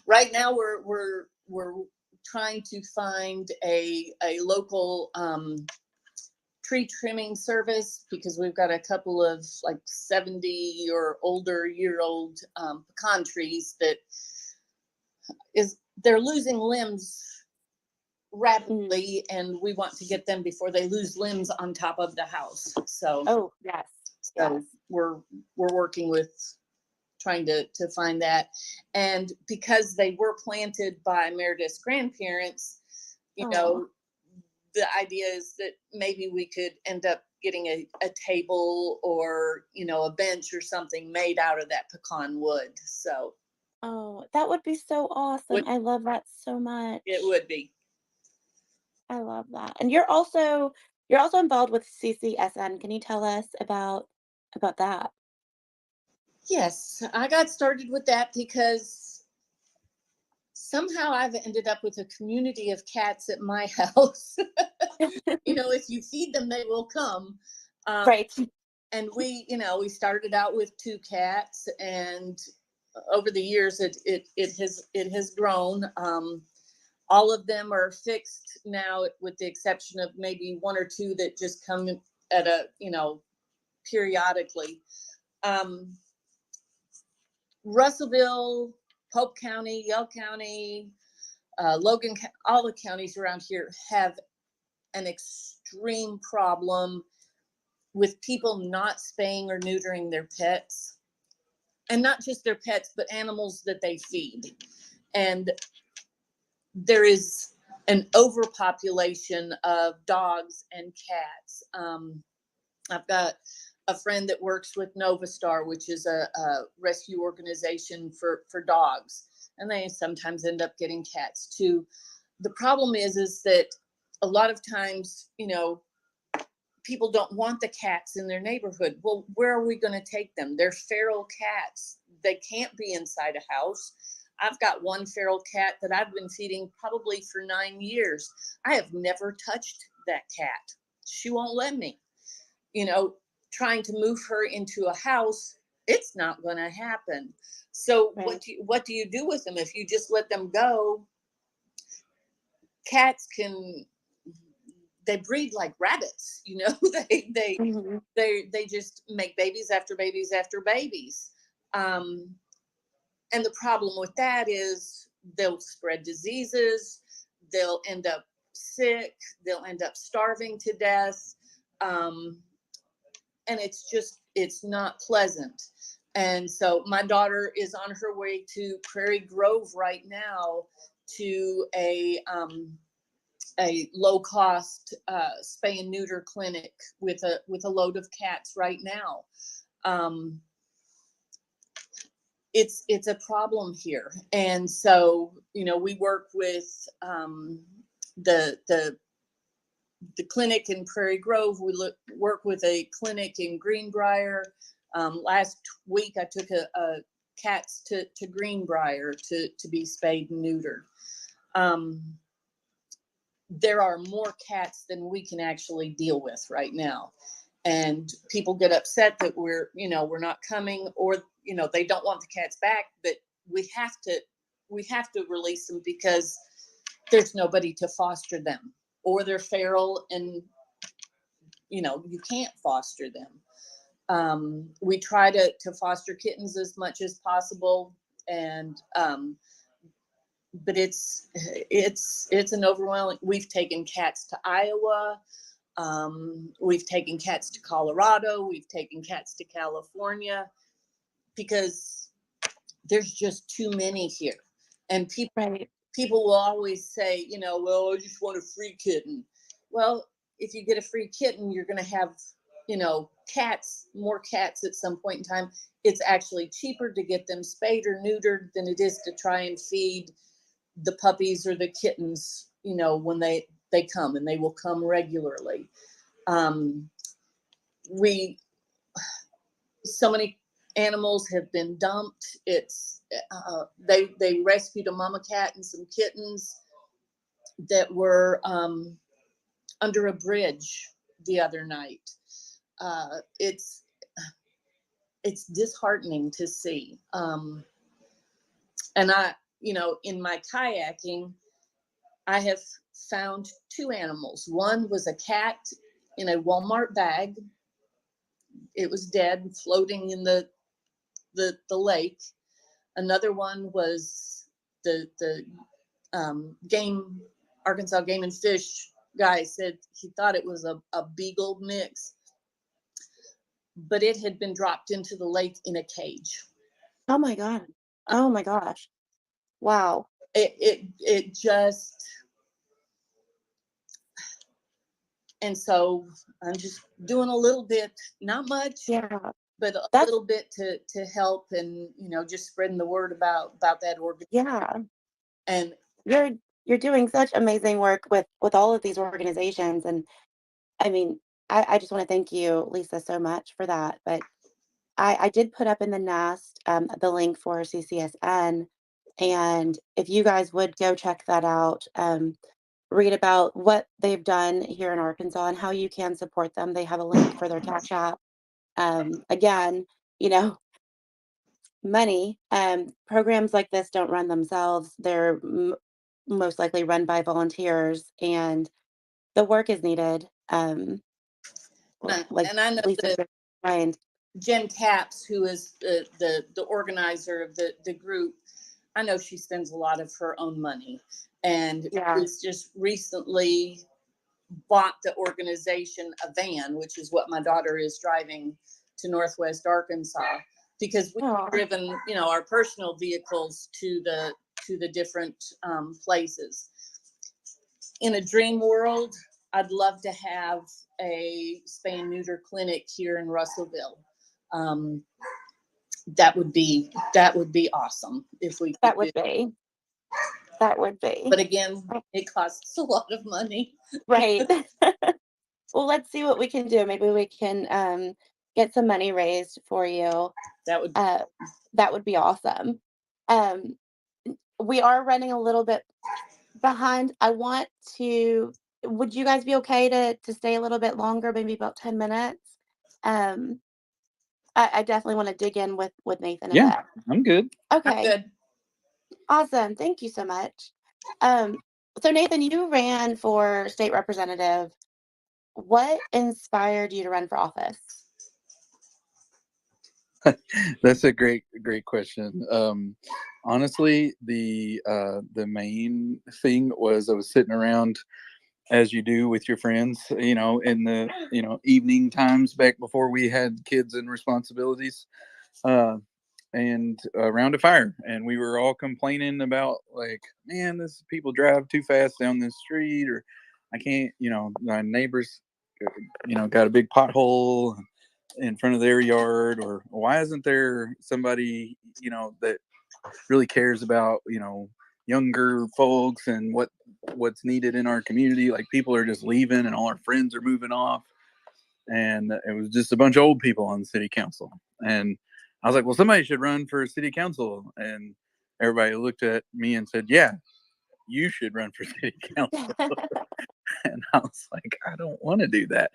Right now, we're trying to find a local tree trimming service because we've got a couple of like 70 or older year old pecan trees that they're losing limbs Mm. rapidly, and we want to get them before they lose limbs on top of the house. So Oh, yes. Yes. so we're working with trying to find that. And because they were planted by Meredith's grandparents, you Oh. know, the idea is that maybe we could end up getting a table or, a bench or something made out of that pecan wood. So Oh, that would be so awesome. would I love that so it much. would be. I love that. And you're also involved with CCSN. Can you tell us about that? Yes, I got started with that because somehow I've ended up with a community of cats at my house. If you feed them, they will come. Um, Right. and we started out with 2 cats, and over the years, it has grown. All of them are fixed now, with the exception of maybe 1 or 2 that just come at periodically. Um, Russellville, Pope County, Yell County, Logan, all the counties around here have an extreme problem with people not spaying or neutering their pets, and not just their pets, but animals that they feed. And there is an overpopulation of dogs and cats. I've got a friend that works with Novastar, which is a rescue organization for dogs, and they sometimes end up getting cats too. The problem is that a lot of times, people don't want the cats in their neighborhood. Well, where are we going to take them? They're feral cats. They can't be inside a house. I've got one feral cat that I've been feeding probably for 9 years. I have never touched that cat. She won't let me. You know, Trying to move her into a house, it's not going to happen. So Right. what do you do with them if you just let them go? Cats they breed like rabbits. they they Mhm. they just make babies after babies after babies. Um, and the problem with that is they'll spread diseases, they'll end up sick, they'll end up starving to death. Um, and it's not pleasant. And so my daughter is on her way to Prairie Grove right now to a low cost spay and neuter clinic with a load of cats right now. Um, it's a problem here, and so we work with the the the clinic in Prairie Grove. We work with a clinic in Greenbrier. Last week, I took a cats to Greenbrier to be spayed and neutered. Um, there are more cats than we can actually deal with right now, and people get upset that we're not coming, or they don't want the cats back, but we have to release them because there's nobody to foster them, or they're feral, and you can't foster them. We try to foster kittens as much as possible, and but it's an overwhelming. We've taken cats to Iowa. We've taken cats to Colorado. We've taken cats to California because there's just too many here. And Right. people will always say, well, I just want a free kitten. Well, if you get a free kitten, you're going to have, more cats at some point in time. It's actually cheaper to get them spayed or neutered than it is to try and feed the puppies or the kittens, when they come, and they will come regularly. Um, we So many animals have been dumped. They rescued a mama cat and some kittens that were under a bridge the other night. It's it's disheartening to see. And I, in my kayaking, I have found 2 animals. One was a cat in a Walmart bag. It was dead, floating in the lake. Another one was the Arkansas Game and Fish guy said he thought it was a beagle mix, but it had been dropped into the lake in a cage. Oh my God. Oh my gosh. Wow. It just, and so I'm just doing a little bit, not much, Yeah. but a That's, little bit to help, and just spreading the word about that organ. yeah. And You're you're doing such amazing work with all of these organizations. And I mean, I just want to thank you, Lisa, so much for that. But I did put up in the nest the link for CCSN. And if you guys would go check that out, read about what they've done here in Arkansas and how you can support them. They have a link for their Cash App. Again, you know, money, programs like this don't run themselves. They're most likely run by volunteers, and the work is needed. Like and I know Lisa that just explained. Jen Capps, who is the organizer of the group, I know she spends a lot of her own money, and Yeah. was just recently bought the organization a van, which is what my daughter is driving to Northwest Arkansas, because we've Oh, driven, our personal vehicles to the different places. In a dream world, I'd love to have a spay and neuter clinic here in Russellville. Um, that would be awesome if we could that do. would be. That would be. But again, it costs a lot of money. Right. Well, let's see what we can do. Maybe we can get some money raised for you. That would Uh, that would be awesome. Um, we are running a little bit behind. Would you guys be okay to stay a little bit longer, maybe about 10 minutes? Um, I definitely want to dig in with Nathan a Yeah, bit. I'm good. I'm Okay, good. awesome. Thank you so much. Um, so Nathan, you ran for state representative. What inspired you to run for office? That's a great question. Honestly, the main thing was I was sitting around as you do with your friends, in the evening times back before we had kids and responsibilities, and around a fire, and we were all complaining about, like, man, this people drive too fast down this street, or I can't, my neighbors, got a big pothole in front of their yard, or why isn't there somebody that really cares about younger folks and what's needed in our community. Like, people are just leaving and all our friends are moving off, and it was just a bunch of old people on the city council. And I was like, well, somebody should run for city council. And everybody looked at me and said, yeah, you should run for city council. And I was like, I don't want to do that.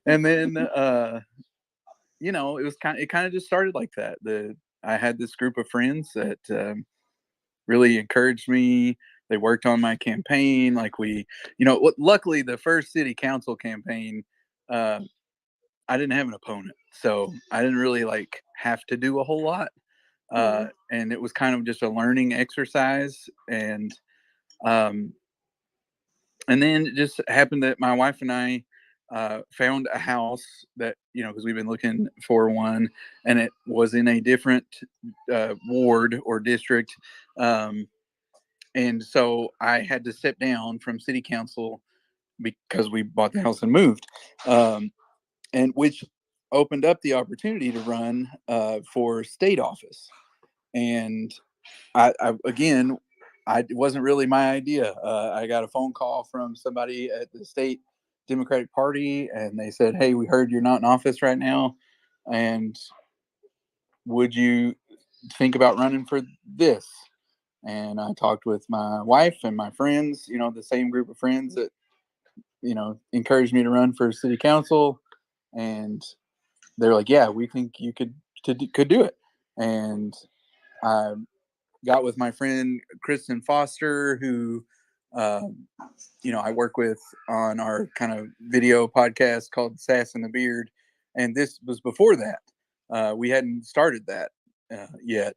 And then it kind of just started like that. I had this group of friends that really encouraged me. They worked on my campaign. Like, luckily the first city council campaign, I didn't have an opponent, so I didn't really have to do a whole lot. And it was kind of just a learning exercise. Um, and then it just happened that my wife and I found a house that, because we've been looking for one, and it was in a different ward or district. And so I had to step down from city council because we bought the house and moved, and which opened up the opportunity to run for state office. And again, it wasn't really my idea. I got a phone call from somebody at the state Democratic Party, and they said, "Hey, we heard you're not in office right now, and would you think about running for this?" And I talked with my wife and my friends, the same group of friends that, encouraged me to run for city council. And they're like, yeah, we think you could could do it. And I got with my friend Kristen Foster, who I work with on our kind of video podcast called Sass and the Beard. And this was before that. We hadn't started that yet.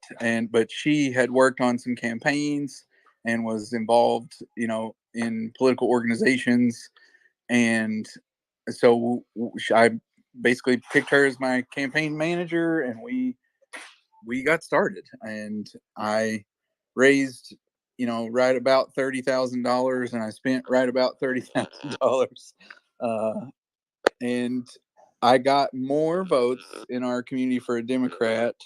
But she had worked on some campaigns and was involved, in political organizations. And so I basically picked her as my campaign manager, and we got started. And I raised, right about $30,000, and I spent right about $30,000. And I got more votes in our community for a Democrat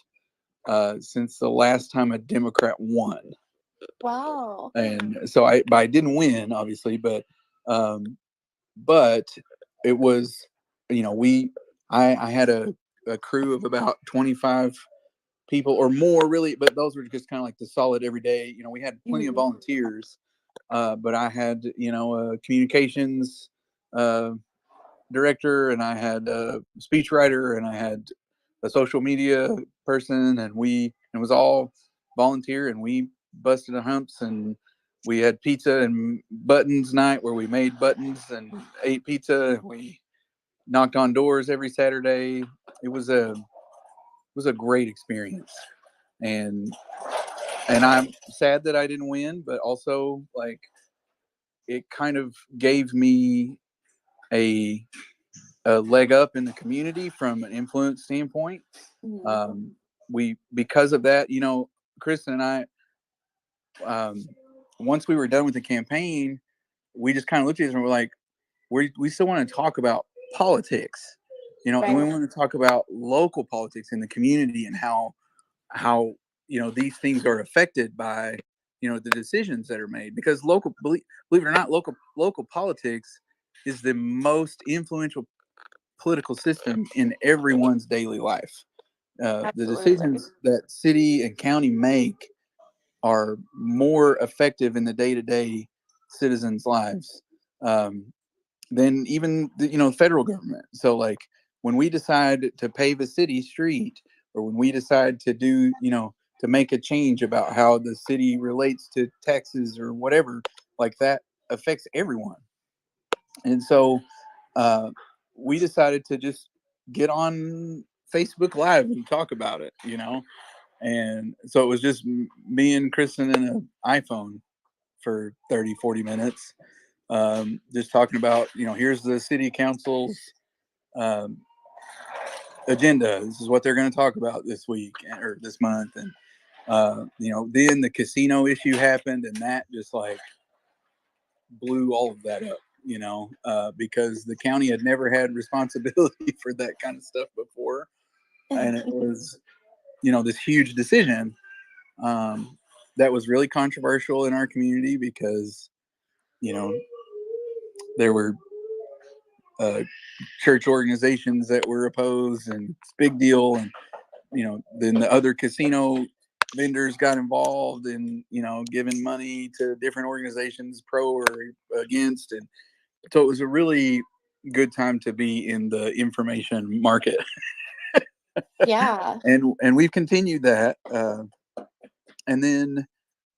since the last time a Democrat won. Wow. And so I didn't win, obviously, but it was, I had a crew of about 25 people or more, really, but those were just kind of like the solid everyday. We had plenty of volunteers, but I had, a communications director, and I had a speech writer, and I had a social media person, and it was all volunteer, and we busted the humps, and we had pizza and buttons night where we made buttons and ate pizza, and we knocked on doors every Saturday. It was a great experience. And I'm sad that I didn't win, but also, like, it kind of gave me a leg up in the community from an influence standpoint. Because of that, Kristen and I, once we were done with the campaign, we just kind of looked at each other and we're like, we still want to talk about politics, and we want to talk about local politics in the community, and how these things are affected by the decisions that are made, because believe it or not, local politics is the most influential political system in everyone's daily life. The decisions that city and county make are more effective in the day-to-day citizens' lives than even the federal government. So, like, when we decide to pave a city street, or when we decide to do to make a change about how the city relates to taxes or whatever, like, that affects everyone. And so we decided to just get on Facebook Live and talk about it, and so it was just me and Kristen and an iPhone for 30-40 minutes, just talking about, here's the city council's um, agenda. This is what they're going to talk about this week or this month. And then the casino issue happened, and that just, like, blew all of that up, because the county had never had responsibility for that kind of stuff before. And it was, this huge decision that was really controversial in our community, because, there were church organizations that were opposed, and it's a big deal. And, then the other casino vendors got involved in, giving money to different organizations, pro or against. And so it was a really good time to be in the information market. Yeah. And we've continued that. And then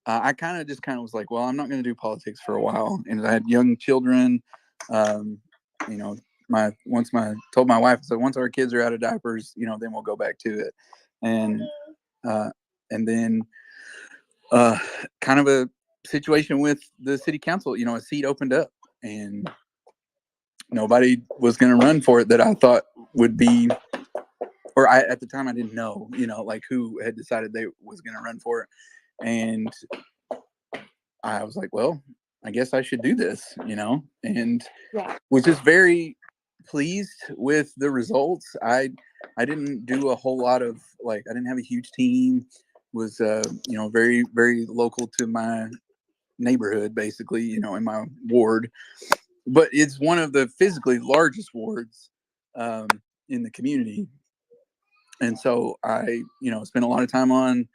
I kind of was like, well, I'm not going to do politics for a while. And I had young children. You know, told my wife, so once our kids are out of diapers, then we'll go back to it. And then kind of a situation with the city council, a seat opened up, and nobody was going to run for it that I thought would be, at the time I didn't know, like, who had decided they was going to run for it. And I was like, well, I guess I should do this, and was just very pleased with the results. I didn't do a whole lot of, like, I didn't have a huge team. Was very, very local to my neighborhood, basically, in my ward. But it's one of the physically largest wards in the community. And so I, spent a lot of time on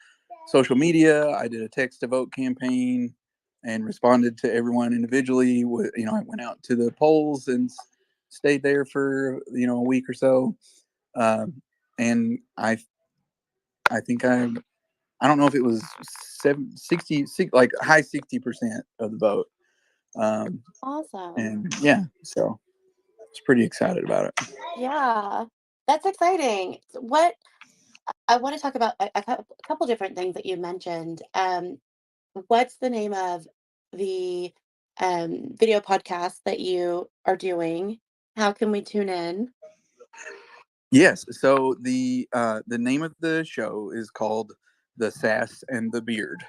social media. I did a text to vote campaign and responded to everyone individually. I went out to the polls and stayed there for, a week or so. And I I think I don't know if it was 60, like high 60% of the vote. Awesome. And yeah, so it's pretty excited about it. Yeah, that's exciting. So what I want to talk about a couple different things that you mentioned. What's the name of the video podcast that you are doing? How can we tune in? Yes. So the name of the show is called The Sass and the Beard,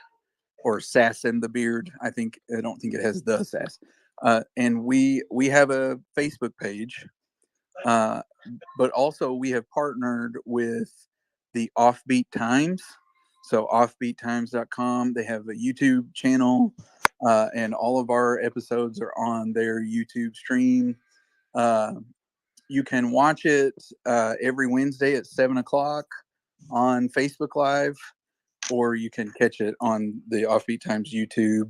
or Sass and the Beard. I don't think it has the sass. And we have a Facebook page, uh, but also we have partnered with the Offbeat Times. So offbeattimes.com. They have a YouTube channel, and all of our episodes are on their YouTube stream. Uh, you can watch it every Wednesday at 7 o'clock on Facebook Live, or you can catch it on the Offbeat Times YouTube.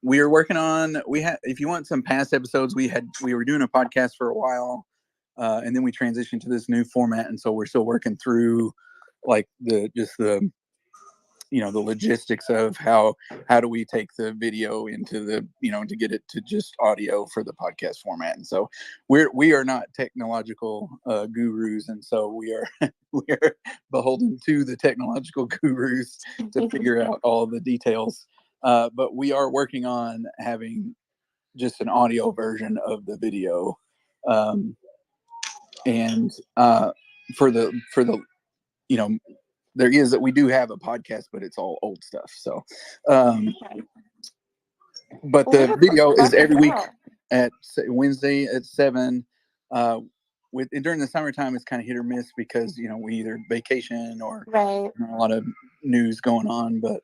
We are working on if you want some past episodes, we were doing a podcast for a while, and then we transitioned to this new format, and so we're still working through like the the logistics of how do we take the video into the to get it to just audio for the podcast format. And so we are not technological gurus, and so we are we are beholden to the technological gurus to figure out all the details, but we are working on having just an audio version of the video, um, and for the you know there is that we do have a podcast, but it's all old stuff. So, Okay. but Well, we the have video is lots to every week go. at Wednesday at 7. With during the summertime, it's kind of hit or miss because we either vacation or Right. a lot of news going on. But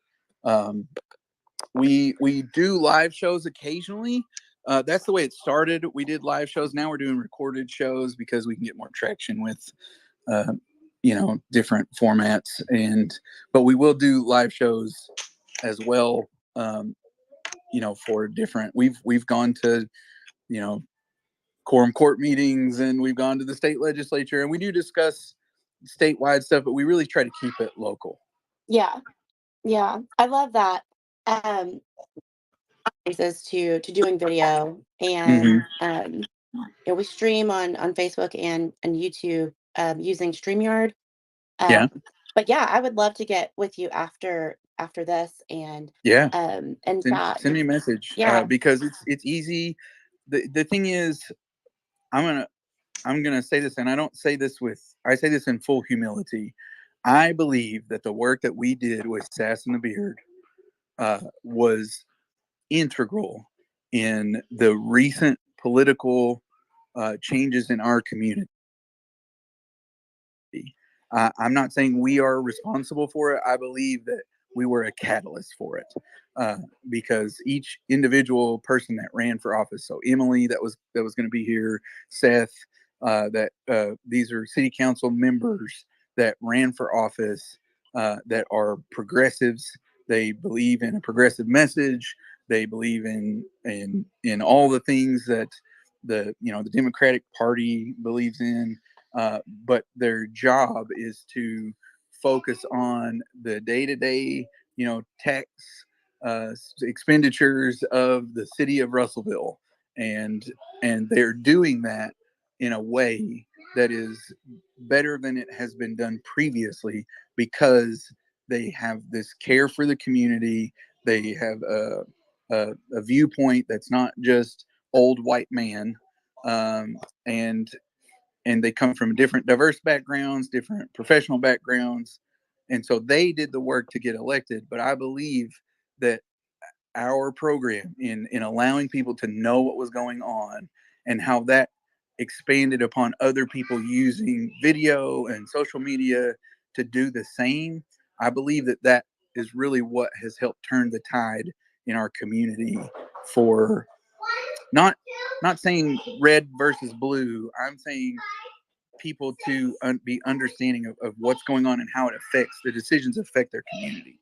we do live shows occasionally. That's the way it started. We did live shows. Now we're doing recorded shows because we can get more traction with uh, different formats. But we will do live shows as well. For different. We've gone to quorum court meetings, and we've gone to the state legislature, and we do discuss statewide stuff, but we really try to keep it local. Yeah. Yeah. I love that. Um, is to doing video, Mm-hmm. and we stream on Facebook and YouTube using StreamYard. Yeah, But yeah, I would love to get with you after this yeah. and chat. Send me a message, Yeah. because it's easy. The thing is, I'm gonna I'm gonna say this, and I say this in full humility. I believe that the work that we did with Sass and the Beard was integral in the recent political changes in our community. I'm not saying we are responsible for it. I believe that we were a catalyst for it, uh, because each individual person that ran for office. So Emily, that was going to be here. Seth, these are city council members that ran for office, that are progressives. They believe in a progressive message. They believe in all the things that the Democratic Party believes in, but their job is to focus on the day-to-day, tax expenditures of the city of Russellville, and they're doing that in a way that is better than it has been done previously, because they have this care for the community. They have a viewpoint that's not just old white man, um, and they come from different diverse backgrounds, different professional backgrounds, and so they did the work to get elected. But I believe that our program in allowing people to know what was going on, and how that expanded upon other people using video and social media to do the same, I believe that is really what has helped turn the tide in our community, for not saying red versus blue. I'm saying people to be understanding of what's going on and how it affects the decisions affect their community.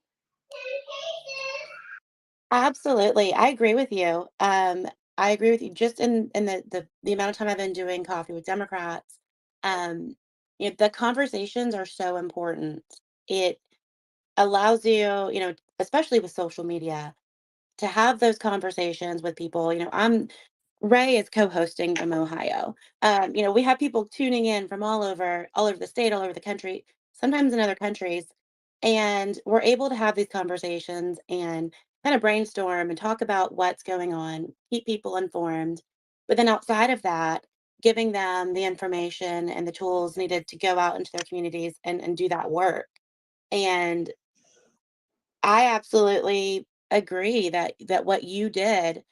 Absolutely. I agree with you. I agree with you. Just in the amount of time I've been doing coffee with Democrats, um, the conversations are so important. it allows you, especially with social media, to have those conversations with people. Ray is co-hosting from Ohio. We have people tuning in from all over the state, all over the country, sometimes in other countries, and we're able to have these conversations and kind of brainstorm and talk about what's going on, keep people informed. But then outside of that, giving them the information and the tools needed to go out into their communities and do that work. And I absolutely agree that what you did,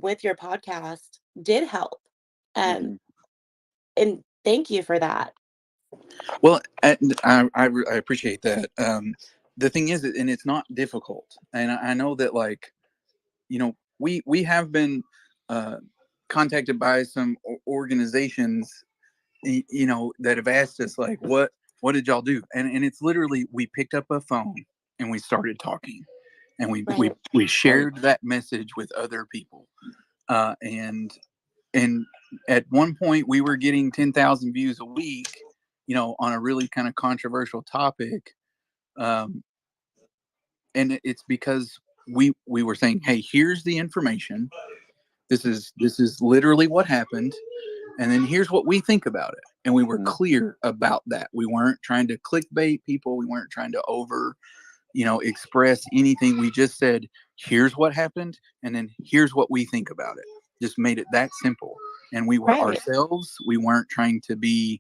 with your podcast did help. Um, Mhm. and thank you for that. Well, I appreciate that. The thing is, and it's not difficult, and I know that, like, we have been uh, contacted by some organizations, that have asked us, like, what did y'all do? And it's literally, we picked up a phone and we started talking, and Right. we shared that message with other people, and at one point we were getting 10,000 views a week, on a really kind of controversial topic. Um, and it's because we were saying, hey, here's the information. This is literally what happened, and then here's what we think about it. And we were Mhm. clear about that. We weren't trying to clickbait people. We weren't trying to express anything. We just said, here's what happened, and then here's what we think about it. Just made it that simple. And we were Right. ourselves. We weren't trying to be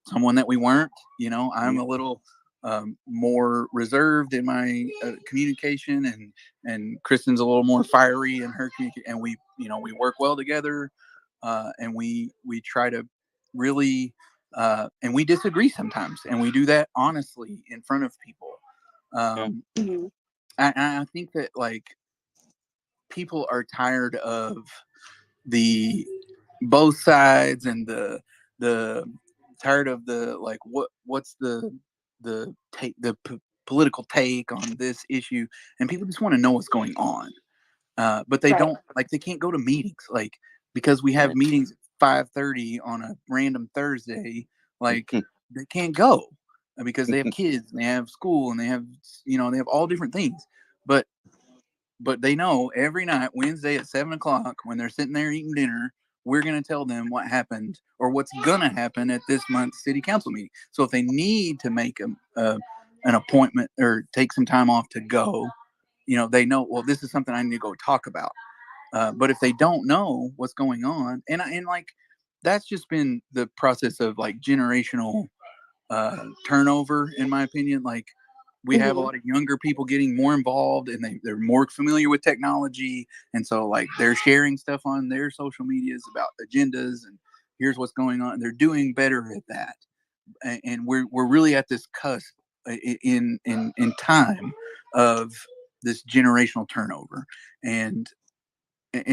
someone that we weren't. I'm Yeah. a little more reserved in my communication, and Kristen's a little more fiery in her communication. And we work well together, and we try to really, and we disagree sometimes, and we do that honestly in front of people. Yeah. um, Mhm. I think that, like, people are tired of the both sides, and the tired of the, like, what's the take, political take on this issue, and people just want to know what's going on. But they Right. don't, like, they can't go to meetings, like, because we have Right. meetings at 5:30 on a random Thursday. Like, Mhm. they can't go because they have kids and they have school and they have all different things. But they know every night, Wednesday at 7 o'clock, when they're sitting there eating dinner, we're going to tell them what happened or what's going to happen at this month's city council meeting. So if they need to make an appointment or take some time off to go, they know, well, this is something I need to go talk about. But if they don't know what's going on, and like, that's just been the process of, like, generational turnover, in my opinion. Like, we have a Mhm. lot of younger people getting more involved, and they're more familiar with technology, and so, like, they're sharing stuff on their social medias about agendas and here's what's going on. They're doing better at that, and we're really at this cusp in time of this generational turnover, and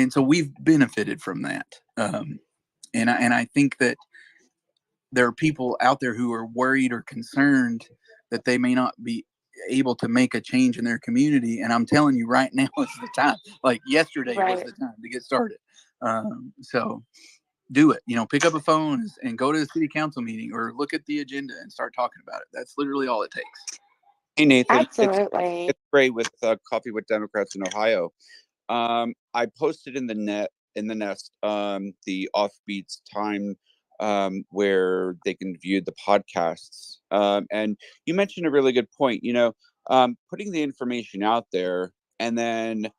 so we've benefited from that. And I think that there are people out there who are worried or concerned that they may not be able to make a change in their community. And I'm telling you, right now is the time. Like, yesterday was Right. the time to get started. So do it. Pick up a phone and go to the city council meeting, or look at the agenda and start talking about it. That's literally all it takes. Hey, Nathan, Absolutely. it's Ray with Coffee with Democrats in Ohio. I posted in the nest the offbeats time where they can view the podcasts. And you mentioned a really good point. Putting the information out there and then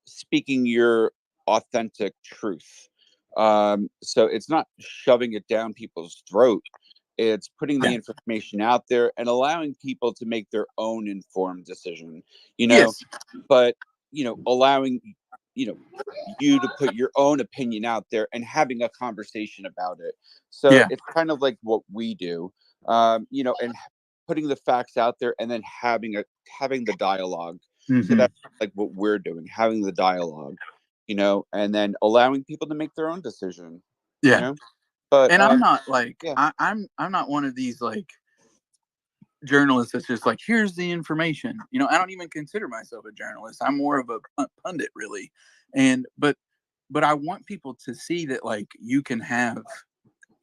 speaking your authentic truth. So it's not shoving it down people's throat. It's putting the Yeah. information out there and allowing people to make their own informed decision. You know, Yes. but allowing you know you to put your own opinion out there and having a conversation about it. So Yeah. it's kind of like what we do, and putting the facts out there and then having the dialogue. So Hmm. that's like what we're doing, having the dialogue, and then allowing people to make their own decision. you Yeah. know but And I'm not, like, yeah. I'm not one of these, like, journalist that's just like, here's the information. I don't even consider myself a journalist. I'm more of a pundit, really. And but I want people to see that, like, you can have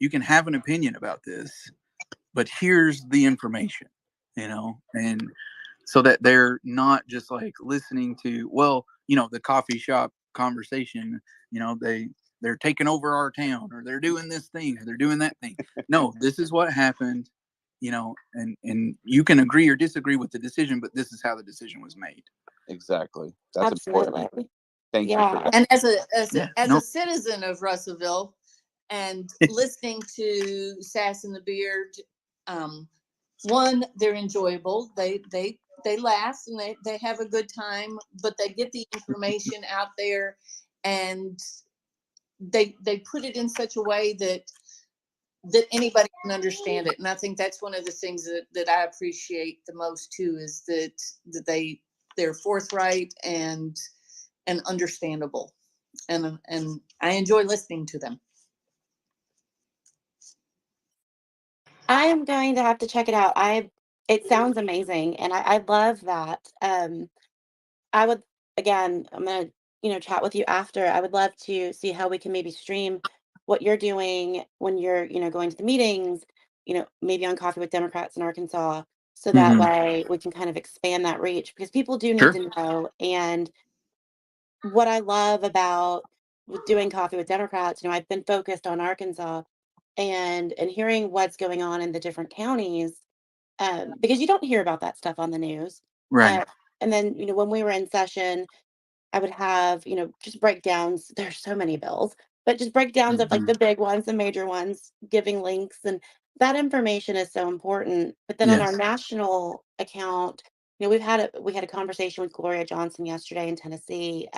an opinion about this, but here's the information. and so that they're not just like listening to, well, the coffee shop conversation, they're taking over our town, or they're doing this thing, or they're doing that thing. No, this is what happened, and you can agree or disagree with the decision, but this is how the decision was made. Exactly. That's important. Absolutely. Thank you for Yeah. that. And as Yeah, a citizen of Russellville, and listening to Sass and the Beard, one, they're enjoyable. They laugh and they have a good time, but they get the information out there, and they put it in such a way that anybody can understand it. And I think that's one of the things that I appreciate the most too, is that they're forthright and understandable, and I enjoy listening to them. I am going to have to check it out. It sounds amazing, and I love that. I would, again, I'm gonna, chat with you after. I would love to see how we can maybe stream what you're doing when you're, going to the meetings, maybe on Coffee with Democrats in Arkansas, so that Mhm. way we can kind of expand that reach, because people do need Sure. to know. And what I love about with doing Coffee with Democrats, I've been focused on Arkansas, and hearing what's going on in the different counties, because you don't hear about that stuff on the news. Right. Uh, and then, when we were in session, I would have, just breakdowns. There's so many bills, but just breakdowns of like Mhm. the big ones, the major ones, giving links. And that information is so important. But then on our Yes. national account, we had a conversation with Gloria Johnson yesterday in Tennessee.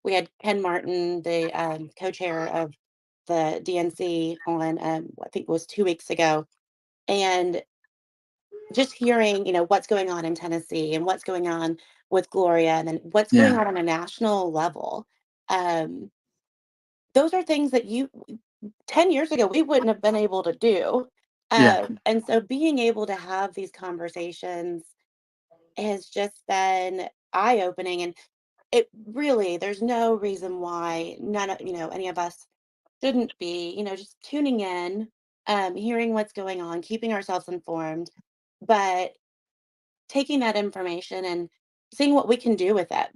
We had Ken Martin, the co-chair of the DNC, on I think it was 2 weeks ago. And just hearing, what's going on in Tennessee and what's going on with Gloria, and then what's going Yeah. on a national level. Um, those are things that 10 years ago, we wouldn't have been able to do. Yeah. And so being able to have these conversations has just been eye opening. And it really, there's no reason why none of, any of us shouldn't be, just tuning in, hearing what's going on, keeping ourselves informed, but taking that information and seeing what we can do with it.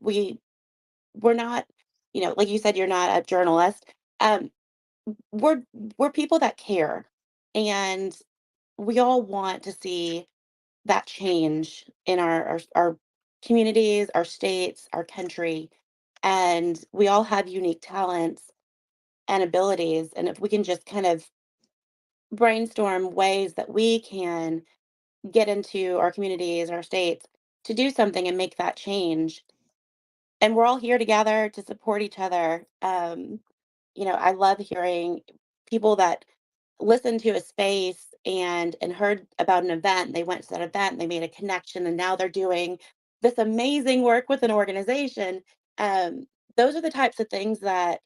We're not, like you said, you're not a journalist. Um, we're we're people that care, and we all want to see that change in our communities, our states, our country, and we all have unique talents and abilities. And if we can just kind of brainstorm ways that we can get into our communities, our states, to do something and make that change, and we're all here together to support each other. I love hearing people that listened to a space and heard about an event. They went to that event, they made a connection, and now they're doing this amazing work with an organization. Um, those are the types of things that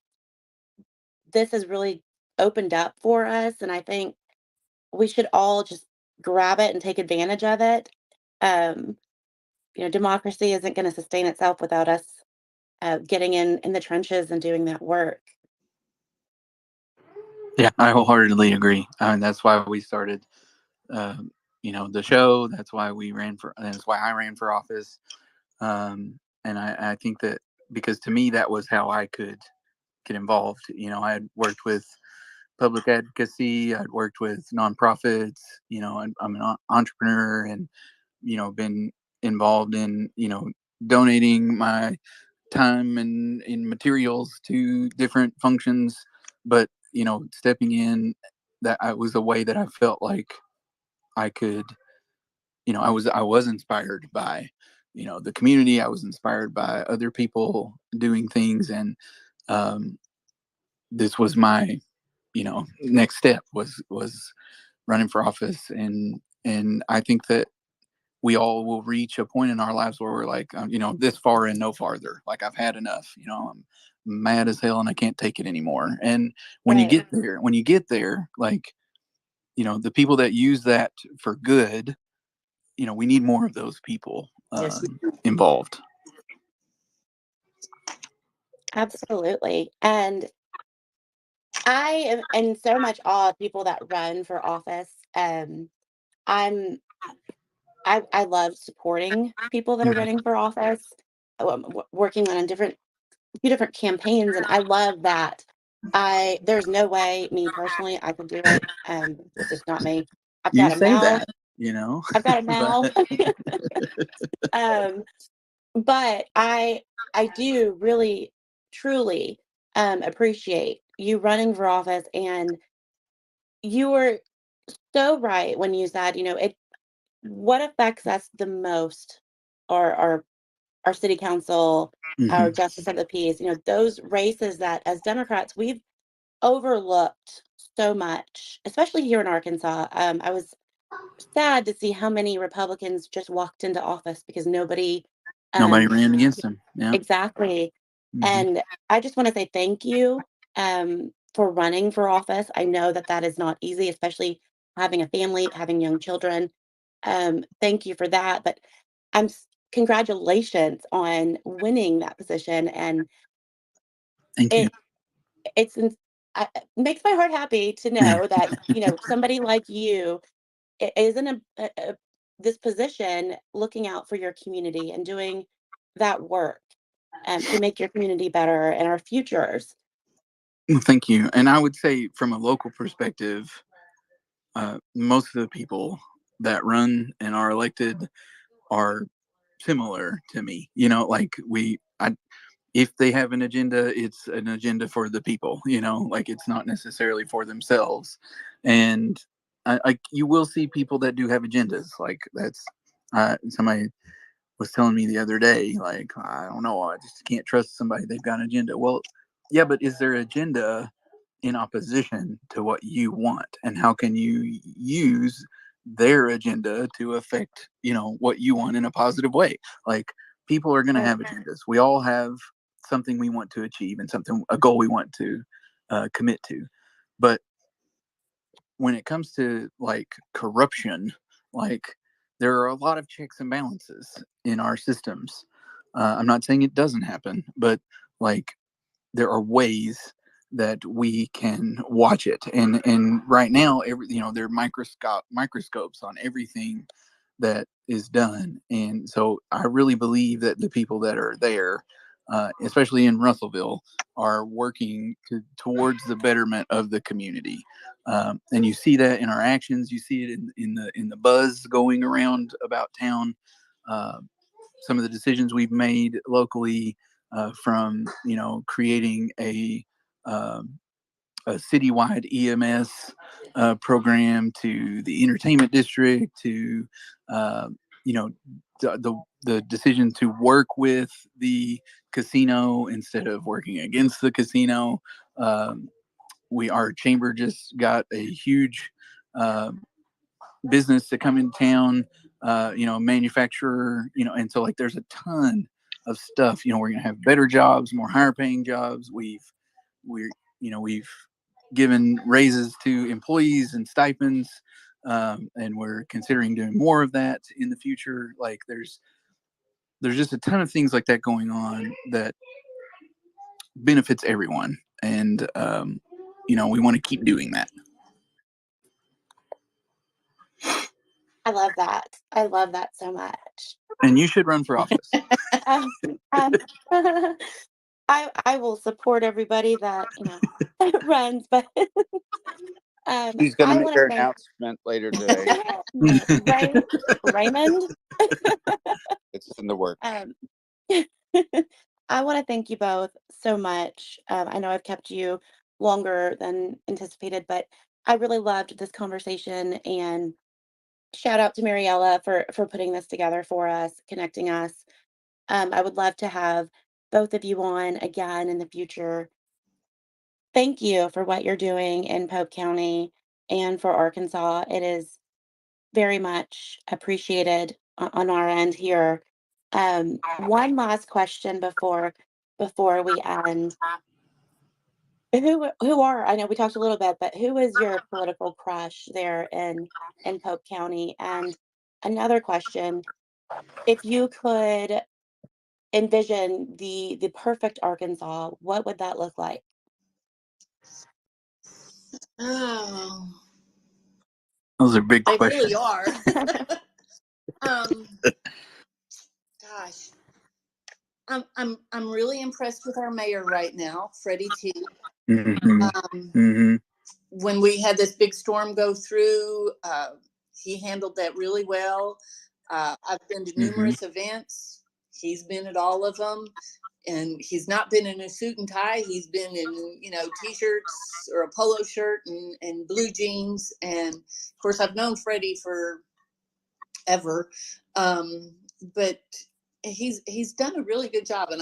this has really opened up for us, and I think we should all just grab it and take advantage of it. Um, Democracy isn't going to sustain itself without us getting in the trenches and doing that work. Yeah, I wholeheartedly agree. That's why we started, the show. That's why we ran for. That's why I ran for office. And I think that, because to me that was how I could get involved. I had worked with public advocacy. I'd worked with nonprofits. I'm an entrepreneur, and been involved in donating my time and in materials to different functions. But stepping in, that I was a way that I felt like I could, I was inspired by the community. I was inspired by other people doing things, and um, this was my next step, was running for office. And I think that we all will reach a point in our lives where we're like, this far and no farther. Like, I've had enough. I'm mad as hell and I can't take it anymore. And Right. when you get there, like, the people that use that for good, we need more of those people Yes, involved. Absolutely. And I am in so much awe of people that run for office. I'm I love supporting people that are running for office, working on a few different campaigns, and I love that. There's no way, me personally, I could do it. It's just not me. I've You got a say mouth. that, you know, I've got a mouth. but um, but I do really, truly appreciate you running for office, and you were so right when you said, it what affects us the most are our city council, our mhm. justice of the peace, those races that as Democrats we've overlooked so much, especially here in Arkansas. I was sad to see how many Republicans just walked into office because nobody, Nobody um, ran against him. Yeah. exactly. Hmm. And I just want to say thank you for running for office. I know that that is not easy, especially having a family, having young children. Thank you for that. But congratulations on winning that position. And Thank you. it it's it makes my heart happy to Yeah. know that somebody like you is in this position, looking out for your community and doing that work to make your community better and our futures. Well, thank you. And I would say, from a local perspective, most of the people that run and are elected are similar to me. Like if they have an agenda, it's an agenda for the people. Like it's not necessarily for themselves. And you will see people that do have agendas. Like that's somebody was telling me the other day, like, I don't know, I just can't trust somebody. They've got an agenda. Well, yeah, but is their agenda in opposition to what you want? And how can you use their agenda to affect, what you want in a positive way? Like, people are going to have agendas. We all have something we want to achieve and a goal we want to commit to. But when it comes to like corruption, like there are a lot of checks and balances in our systems. I'm not saying it doesn't happen, but like there are ways that we can watch it. And right now, there are microscopes on everything that is done. And so I really believe that the people that are there, especially in Russellville, are working towards the betterment of the community. And you see that in our actions. You see it in the buzz going around about town. Uh, some of the decisions we've made locally, from creating a citywide EMS program, to the entertainment district, to uh, you know the decision to work with the casino instead of working against the casino. Um, our chamber just got a huge uh, business to come in town, manufacturer, and so like there's a ton of stuff. We're gonna have better jobs, more higher paying jobs. We've given raises to employees and stipends, and we're considering doing more of that in the future. Like there's just a ton of things like that going on that benefits everyone, and we want to keep doing that. I love that. I love that so much. And you should run for office. Um, um, I will support everybody that runs, but She's going to I make want to her thank announcement later today. Raymond. It's in the works. I want to thank you both so much. I know I've kept you longer than anticipated, but I really loved this conversation. And shout out to Mariella for putting this together for us, connecting us. I would love to have both of you on again in the future. Thank you for what you're doing in Pope County and for Arkansas. It is very much appreciated on our end here. One last question before we end. I know we talked a little bit, but who is your political crush there in Pope County? And another question, if you could envision the perfect Arkansas, what would that look like? Oh, Those are big they questions. really are. Um, gosh, I'm really impressed with our mayor right now, Freddie T. Mm-hmm. Um, Mm-hmm. when we had this big storm go through, he handled that really well. I've been to Mm-hmm. numerous events. He's been at all of them, and he's not been in a suit and tie. He's been in, t-shirts or a polo shirt and blue jeans. And of course, I've known Freddie forever, but he's done a really good job, and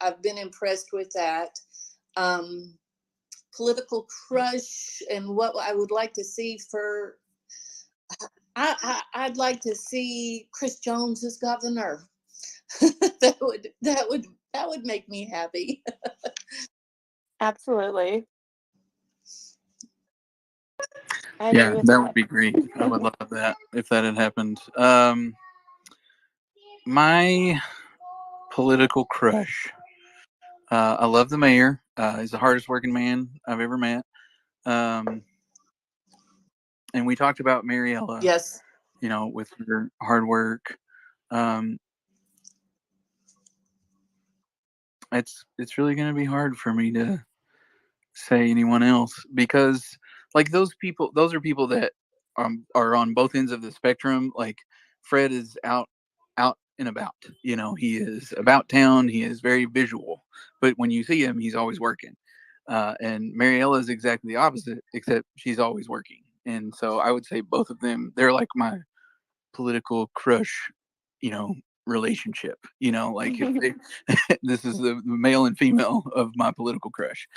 I've been impressed with that. Um, Political crush and what I would like to see for I'd like to see Chris Jones as governor. That would make me happy. Absolutely. I agree Yeah, with that that. would be great. I would love that if that had happened. My political crush. I love the mayor. He's the hardest working man I've ever met. And we talked about Mariella, Yes. with her hard work. Um, it's really going to be hard for me to say anyone else because like those are people that are on both ends of the spectrum. Like Fred is out and about. He is about town. He is very visual, but when you see him, he's always working. And Mariella is exactly the opposite, except she's always working. And so I would say both of them, they're like my political crush, you know, relationship. Like if they, this is the male and female of my political crush.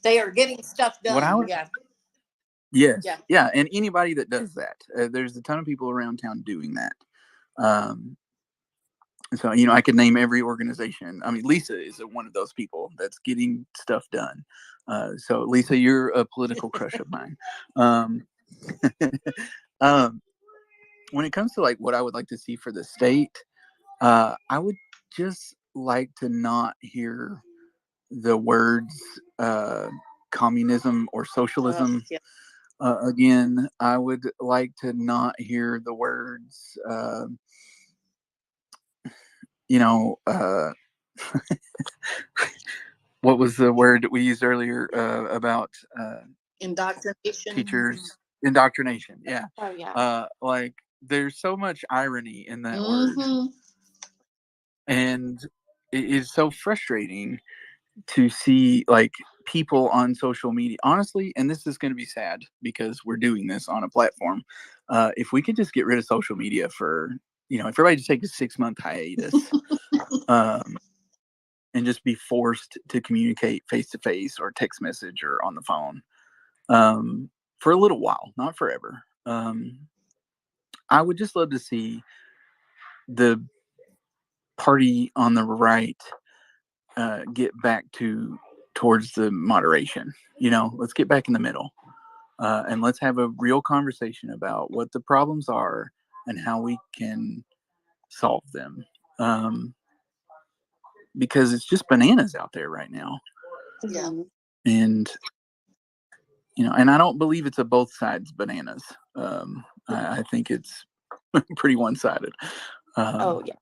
They are getting stuff What I done. would, Yeah. yes, Yeah. yeah, and anybody that does that, there's a ton of people around town doing that. Um, so I could name every organization. I mean, Lisa is one of those people that's getting stuff done. So Lisa, you're a political crush of mine. Um, um, when it comes to like what I would like to see for the state, I would just like to not hear the words communism or socialism Yeah. again. I would like to not hear the words, you know, uh, what was the word that we used earlier about Indoctrination. teachers? Indoctrination. Yeah. Oh yeah. Like there's so much irony in that word. Mm-hmm. And it is so frustrating to see like people on social media honestly, and this is going to be sad because we're doing this on a platform. If we could just get rid of social media for if everybody just take a 6-month hiatus, um, and just be forced to communicate face to face or text message or on the phone, for a little while, not forever. I would just love to see the party on the right get back towards the moderation. Let's get back in the middle, and let's have a real conversation about what the problems are and how we can solve them. Um, because it's just bananas out there right now, Yeah. Mhm. and and I don't believe it's a both sides bananas. I think it's pretty one sided. Oh yeah.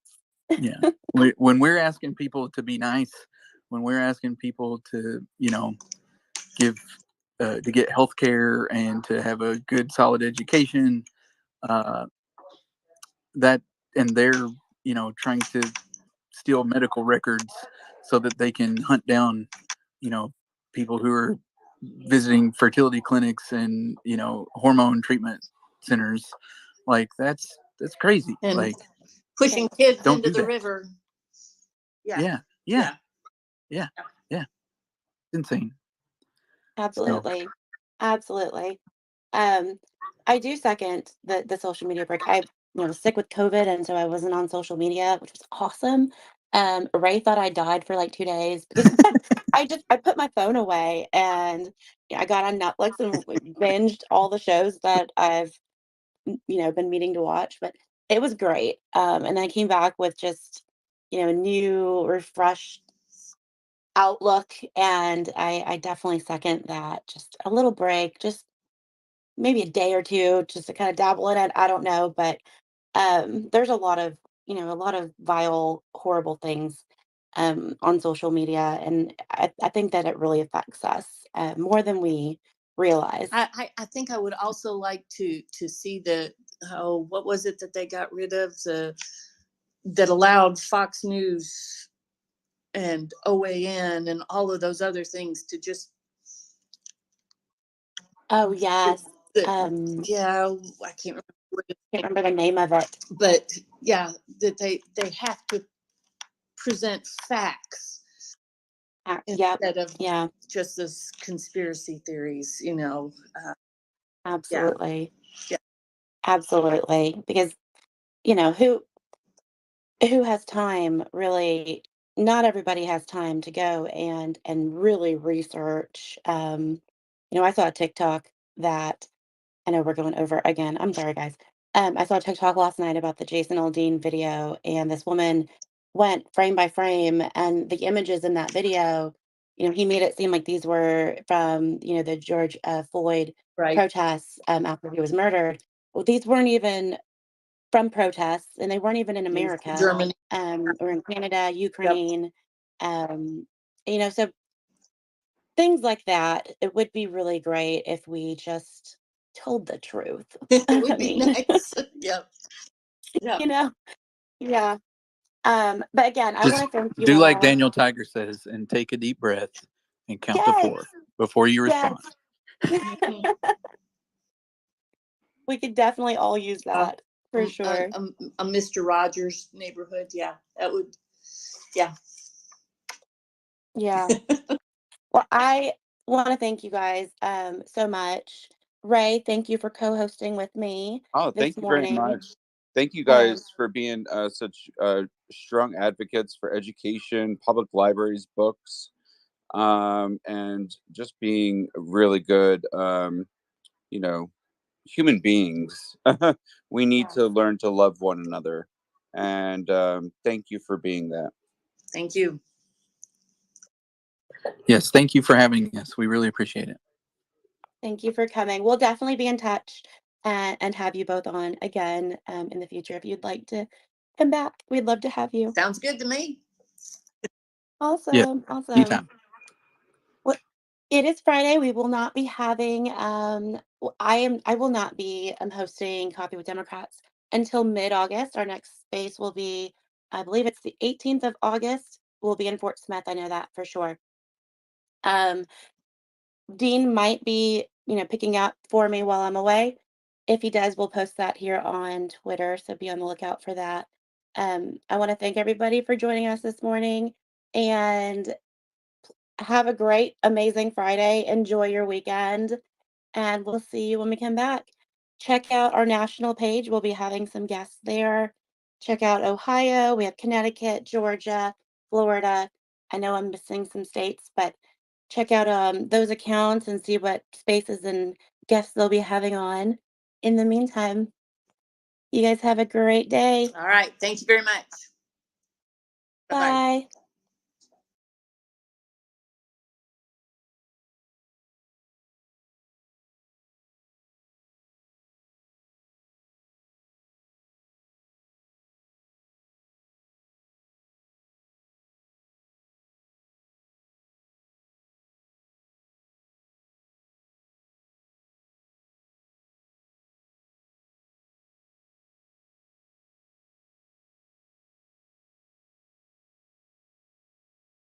Yeah, when we're asking people to be nice, when we're asking people to give to get health care and to have a good solid education, uh, that and they're trying to steal medical records so that they can hunt down you know people who are visiting fertility clinics and hormone treatment centers. Like that's crazy. And Like pushing kids don't into do the that. river. Yeah. Yeah, yeah, Yeah. yeah, yeah. It's insane. So Absolutely. Absolutely. Um, I do second the social media break. I was sick with COVID, and so I wasn't on social media, which was awesome. Ray thought I died for like 2 days because I put my phone away and yeah, I got on Netflix and binged all the shows that I've been meaning to watch. But it was great. And then I came back with just a new, refreshed outlook, and I definitely second that. Just a little break, just maybe a day or two just to kind of dabble in it. I don't know, but there's a lot of, a lot of vile, horrible things on social media, and I think that it really affects us more than we realize. I think I would also like to see what was it that they got rid of, that allowed Fox News and OAN and all of those other things to just Oh yes. yeah, I can't remember what Can't remember the name of it. but yeah, that they have to present facts Yep. instead of Yeah. just those conspiracy theories, Absolutely. Yeah. Absolutely. Because who has time really? Not everybody has time to go and really research. I saw a TikTok that I know we're going over again. I'm sorry, guys. I saw a TikTok last night about the Jason Aldean video, and this woman went frame by frame, and the images in that video, he made it seem like these were from, the George Floyd Right. protests after he was murdered. Well, these weren't even from protests, and they weren't even in America, Germany. or in Canada, Ukraine. So things like that. It would be really great if we just told the truth. It I would be mean, nice. Yep. Yep. Yeah. But again, I want Just to thank you do like all. Daniel Tiger says and take a deep breath and count to Yes, 4 before you respond. Mhm. we could definitely all use that for sure. A Mr. Rogers neighborhood. Yeah, that would. Yeah. Yeah. Well, I want to thank you guys so much. Ray, thank you for co-hosting with me Oh, this thank you very morning. much. Thank you Um, guys for being such strong advocates for education, public libraries, books, and just being really good, human beings. We need yes. to learn to love one another. And thank you for being that. Thank you. Yes, thank you for having us. We really appreciate it. Thank you for coming. We'll definitely be in touch and have you both on again in the future if you'd like to come back. We'd love to have you. Sounds good to me. Yeah, Awesome. Awesome. anytime. Well, it is Friday. We will not be having I will not be hosting Coffee with Democrats until mid-August. Our next space will be, I believe it's the 18th of August. We'll be in Fort Smith. I know that for sure. Um, Dean might be, picking up for me while I'm away. If he does, we'll post that here on Twitter, so be on the lookout for that. I want to thank everybody for joining us this morning, and have a great, amazing Friday. Enjoy your weekend, and we'll see you when we come back. Check out our national page. We'll be having some guests there. Check out Ohio. We have Connecticut, Georgia, Florida. I know I'm missing some states, but check out those accounts and see what spaces and guests they'll be having on. In the meantime, you guys have a great day. All right. Thank you very much. Bye-bye. Bye.